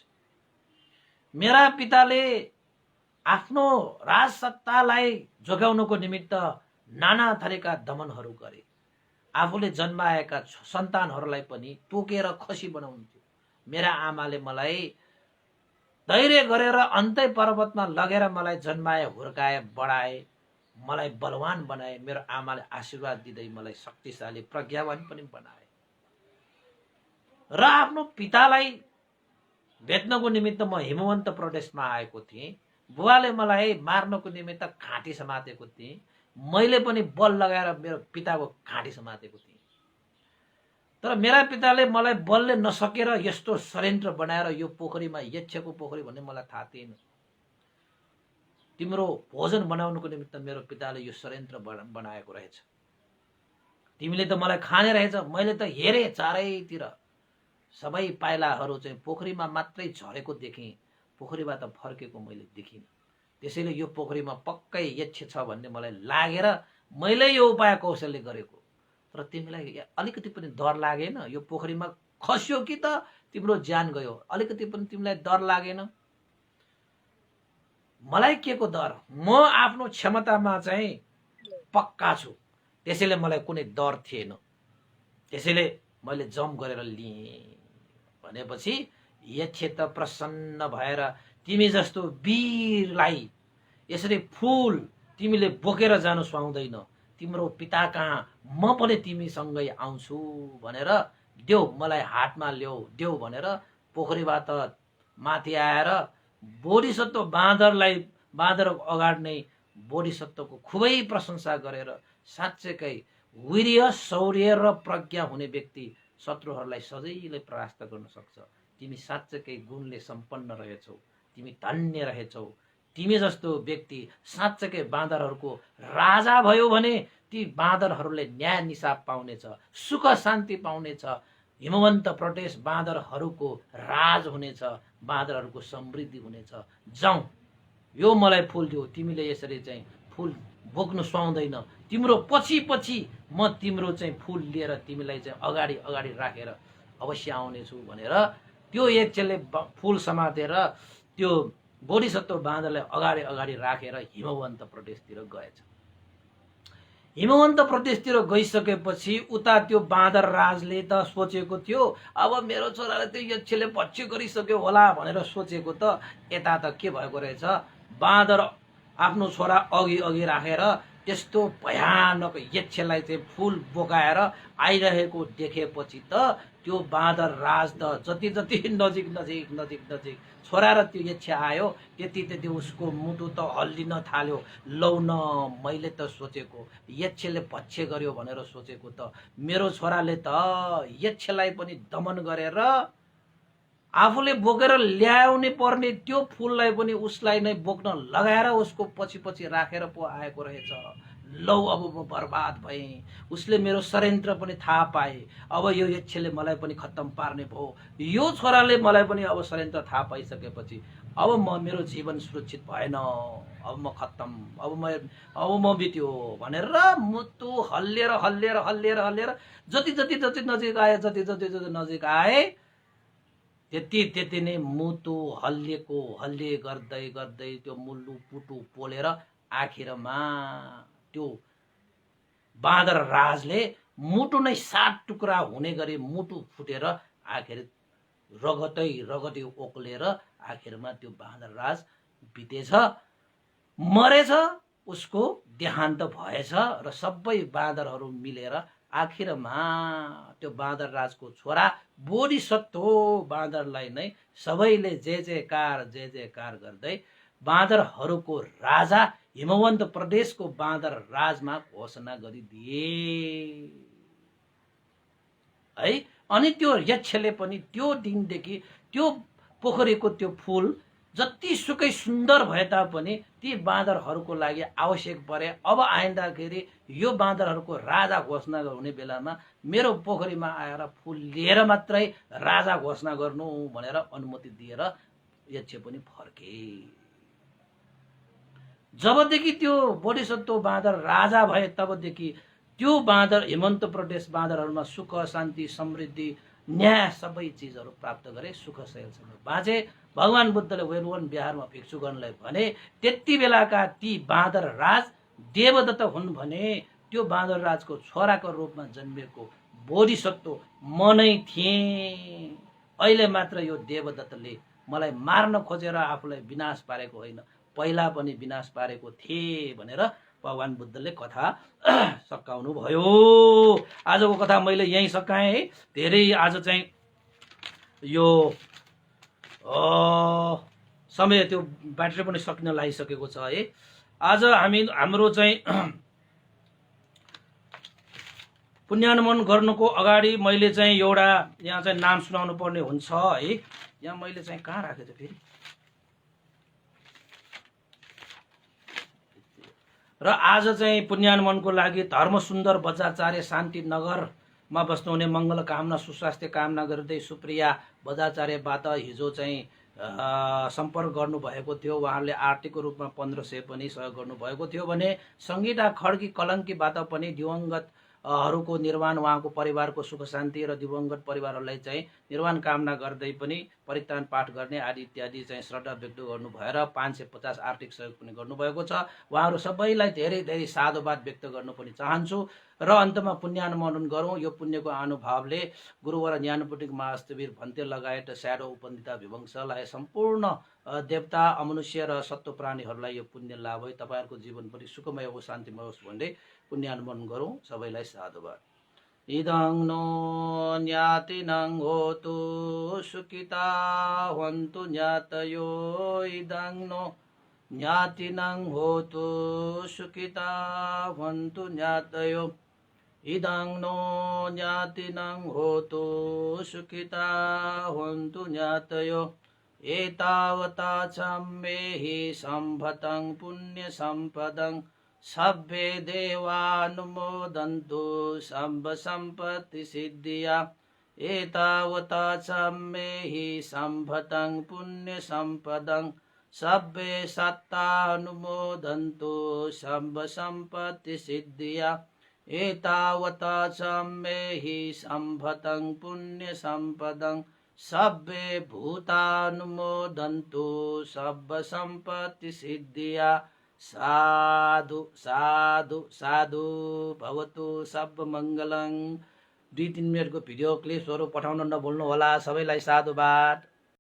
Speaker 1: मेरा पिताले आफ्नो राजसत्तालाई जोगाउनको निमित्त नाना थरीका दमनहरू गरे। आफूले जन्माएका सन्तानहरूलाई पनि टोकेर खसी बनाउन्थ्यो, मेरा आमाले मलाई धैर्य गरेर अन्तै पर्वतमा लगेर मलाई जन्माए, हुर्काए, बढाए, मलाई बलवान बनाए। मेरो आमाले आशीर्वाद दिँदै मलाई शक्तिशाली प्रज्ञावान पनि बनाए। र आफ्नो पितालाई भेट्नको निमित्त म हिमवन्त प्रदेशमा आएको थिएँ। बुवाले मलाई मार्नको निमित्त घाँटी समातेको थिएँ। मैले पनि बल लगाएर मेरो पिताको घाँटी समातेको थिएँ। तर मेरा पिताले मलाई बलले नसकेर यस्तो षड्यन्त्र बनाएर यो पोखरीमा, यक्षको पोखरी भन्ने मलाई थाहा थिएन। तिम्रो भोजन बनाउनको निमित्त मेरो पिताले यो षड्यन्त्र बनाएको रहेछ। तिमीले त मलाई खाने रहेछ। मैले त हेरेँ चारैतिर, सबै पाइलाहरू चाहिँ पोखरीमा मात्रै झरेको देखेँ, पोखरीबाट फर्केको मैले देखिनँ। त्यसैले यो पोखरीमा पक्कै यक्ष छ भन्ने मलाई लागेर मैले यो उपाय कौशलले गरेको। तर तिमीलाई अलिकति पनि डर लागेन? यो पोखरीमा खस्यो कि त तिम्रो ज्यान गयो? अलिकति पनि तिमीलाई डर लागेन? मलाई के को डर? म आफ्नो क्षमतामा चाहिँ पक्का छु। त्यसैले मलाई कुनै डर थिएन। त्यसैले मैले जम्प गरेर लिएँ। भनेपछि यक्ष त प्रसन्न भएर तिमी जस्तो वीरलाई यसरी फूल तिमीले बोकेर जानु सुहाउँदैन। तिम्रो पिता कहाँ म पनि तिमीसँगै आउँछु भनेर देऊ, मलाई हातमा ल्याऊ, देऊ भनेर पोखरीबाट माथि आएर बोधिसत्व बाँदर अगाडि नै बोधिसत्वको खुबै प्रशंसा गरेर साँच्चैकै वीर्य, शौर्य र प्रज्ञा हुने व्यक्ति शत्रुहरूलाई सजिलै परास्त गर्न सक्छ। तिमी साँच्चैकै गुणले सम्पन्न रहेछौ, तिमी धन्य रहेछौ। तिमी जस्तो व्यक्ति साँच्चैकै बाँदरहरूको राजा भयो भने ती बाँदरहरूले न्याय निसाब पाउनेछ, सुख शान्ति पाउनेछ। हिमवन्त प्रदेश बाँदरहरूको राज हुनेछ, बाँदरहरूको समृद्धि हुनेछ। जाउँ, यो मलाई फुल दियो। तिमीले यसरी चाहिँ फुल बोक्नु सुहाउँदैन। तिम्रो पछि पछि म तिम्रो चाहिँ फुल लिएर तिमीलाई चाहिँ अगाडि अगाडि राखेर अवश्य आउनेछु भनेर त्यो यक्षले फुल समातेर त्यो बोधिसत्व बाँदरलाई अगाडि अगाडि राखेर हिमवन्त प्रदेशतिर गएछ। हिमवन्त प्रदेशतिर गइसकेपछि उता त्यो बाँदर राजले त सोचेको थियो अब मेरो छोराले त्यो यक्षले भक्ष्य गरिसक्यो होला भनेर सोचेको त यता त के भएको रहेछ, बाँदर आफ्नो छोरा अघि अघि राखेर त्यस्तो भयानक यक्षलाई चाहिँ फुल बोकाएर आइरहेको देखेपछि त त्यो बाँदर राज त जति जति नजिक नजिक नजिक नजिक छोरा र त्यो यक्ष आयो त्यति त्यति उसको मुटु त हल्लिन थाल्यो। लौ न, मैले त सोचेको यक्षले भक्ष्य गर्यो भनेर सोचेको त मेरो छोराले त यक्षलाई पनि दमन गरेर आफूले बोकेर ल्याउने पर्ने त्यो फुललाई पनि उसलाई नै बोक्न लगाएर उसको पछि पछि राखेर पो आएको रहेछ। लौ, अब म बर्बाद भएँ। उसले मेरो षड्यन्त्र पनि थाहा पाए। अब यो यक्षले मलाई पनि खत्तम पार्ने भयो। यो छोराले मलाई पनि अब षड्यन्त्र थाहा पाइसकेपछि अब मेरो जीवन सुरक्षित भएन। अब म खत्तम, अब म बित्यो भनेर मुटु हल्लिएर हल्लिएर हल्लिएर हल्लिएर जति जति जति नजिक आए, जति जति जति नजिक आए त्यति त्यति नै मुटु हल्लिए गर्दै गर्दै त्यो मुल्लु पुटु पोलेर आखिरमा त्यो बाँदर राजले मुटु नै 7 टुक्रा हुने गरी मुटु फुटेर आखिर रगतै ओक्लेर आखिरमा त्यो बाँदर राज बितेछ, मरेछ। उसको देहान्त भएछ र सबै बाँदरहरू मिलेर आखिरमा त्यो बाँदर राजको छोरा बोधिसत्व बाँदरलाई नै सबैले जय जयकार गर्दै बाँदरहरूको राजा हिमवन्त प्रदेशको बाँदर राजमा घोषणा गरिदिए है। अनि त्यो यक्षले पनि त्यो दिनदेखि त्यो पोखरीको त्यो फूल जति सुकै सुन्दर भए तापनि ती बाँदरहरूको लागि आवश्यक परे अब आइन्दाखेरि यो बाँदरहरूको राजा घोषणा हुने बेलामा मेरो पोखरीमा आएर फूल लिएर मात्रै राजा घोषणा गर्नु भनेर अनुमति दिएर यक्ष पनि फर्के। जबदेखि त्यो बोधिसत्व बाँदर राजा भए तबदेखि त्यो बाँदर हिमवन्त प्रदेश बाँदरहरूमा सुख शान्ति समृद्धि न्याय सबै चिजहरू प्राप्त गरे, सुख शैलसँग बाँचे। भगवान बुद्धले वेलवन बिहारमा भिक्षुगणलाई भने त्यति बेलाका ती बाँदर राज देवदत्त हुन् भने त्यो बाँदर राजको छोराको रूपमा जन्मिएको बोधिसत्व म नै थिएँ अहिले मात्र यो देवदत्तले मलाई मार्न खोजेर आफूलाई विनाश पारेको होइन, पहिला पनि विनाश पारेको थिए भनेर भगवान बुद्धले कथा सकाउनु भयो। आजको कथा मैले यहीँ सकाएँ है। धेरै आज चाहिँ यो समय त्यो ब्याट्री पनि सकिन लागिसकेको छ है। आज हाम्रो चाहिँ पुण्यानुमोदन गर्नुको अगाडि मैले चाहिँ एउटा यहाँ चाहिँ नाम सुनाउनु पर्ने हुन्छ है। यहाँ मैले चाहिँ कहाँ राखेको फेरि, र आज चाहिँ पुण्यानुमोदनको लागि धर्मसुन्दर बजाचार्य शान्तिनगरमा बस्नुहुने मङ्गल कामना सुस्वास्थ्य कामना गर्दै सुप्रिया बजाचार्यबाट हिजो चाहिँ सम्पर्क गर्नुभएको थियो। उहाँहरूले आर्थिकको रूपमा 1500 पनि सहयोग गर्नुभएको थियो भने सङ्गीता खड्की कलङ्कीबाट पनि दिवंगतहरूको निर्वाण, उहाँको परिवारको सुख शान्ति र दिवंगत परिवारहरूलाई चाहिँ निर्वाण कामना गर्दै पनि परित्राण पाठ गर्ने आदि इत्यादि चाहिँ श्रद्धा व्यक्त गर्नु भएर 550 आर्थिक सहयोग पनि गर्नुभएको छ। उहाँहरू सबैलाई धेरै धेरै साधुवाद व्यक्त गर्नु पनि चाहन्छु। र अन्तमा पुण्यानुमोदन गरौँ। यो पुण्यको अनुभवले गुरुवर ज्ञानपुटिक महास्तवीर भन्ते लगायत स्याडो उपन्दिता विवंशलाई सम्पूर्ण देवता अमनुष्य र सत्व प्राणीहरूलाई यो पुण्य लाभ है। तपाईँहरूको जीवन पनि सुखमय होस्, शान्तिमय होस् भन्दै पुण्यानुमोदन गरौँ। सबैलाई साधुवाद। इदं नो ज्ञातिनं होतु सुखिता हन्तु ज्ञातयो, इदं नो ज्ञातिनं होतु सुखिता हन्तु ज्ञातयो, इदं नो ज्ञातिनं होतु सुखिता हन्तु ज्ञातयो। एतावता चम्मेहि सम्भतं पुण्यसम्पदं सभ्ये देवानुमोदन्तु सम्भ सम्पत्ति सिद्धिया। एतावता चम्मेहि सम्भतं पुण्यसम्पदं सभ्ये सत्तानुमोदन्तु सम्भ सम्पत्ति सिद्धिया। एतावता चम्मेहि सम्भतं पुण्यसम्पदं सभ्ये भूतानुमोदन्तु सम्भ सम्पत्ति सिद्धिया। साधु साधु साधु भवतु सब मङ्गलं। 2-3 मिनटको भिडियो क्लिप्सहरू पठाउन नभुल्नु होला। सबैलाई साधुवाद।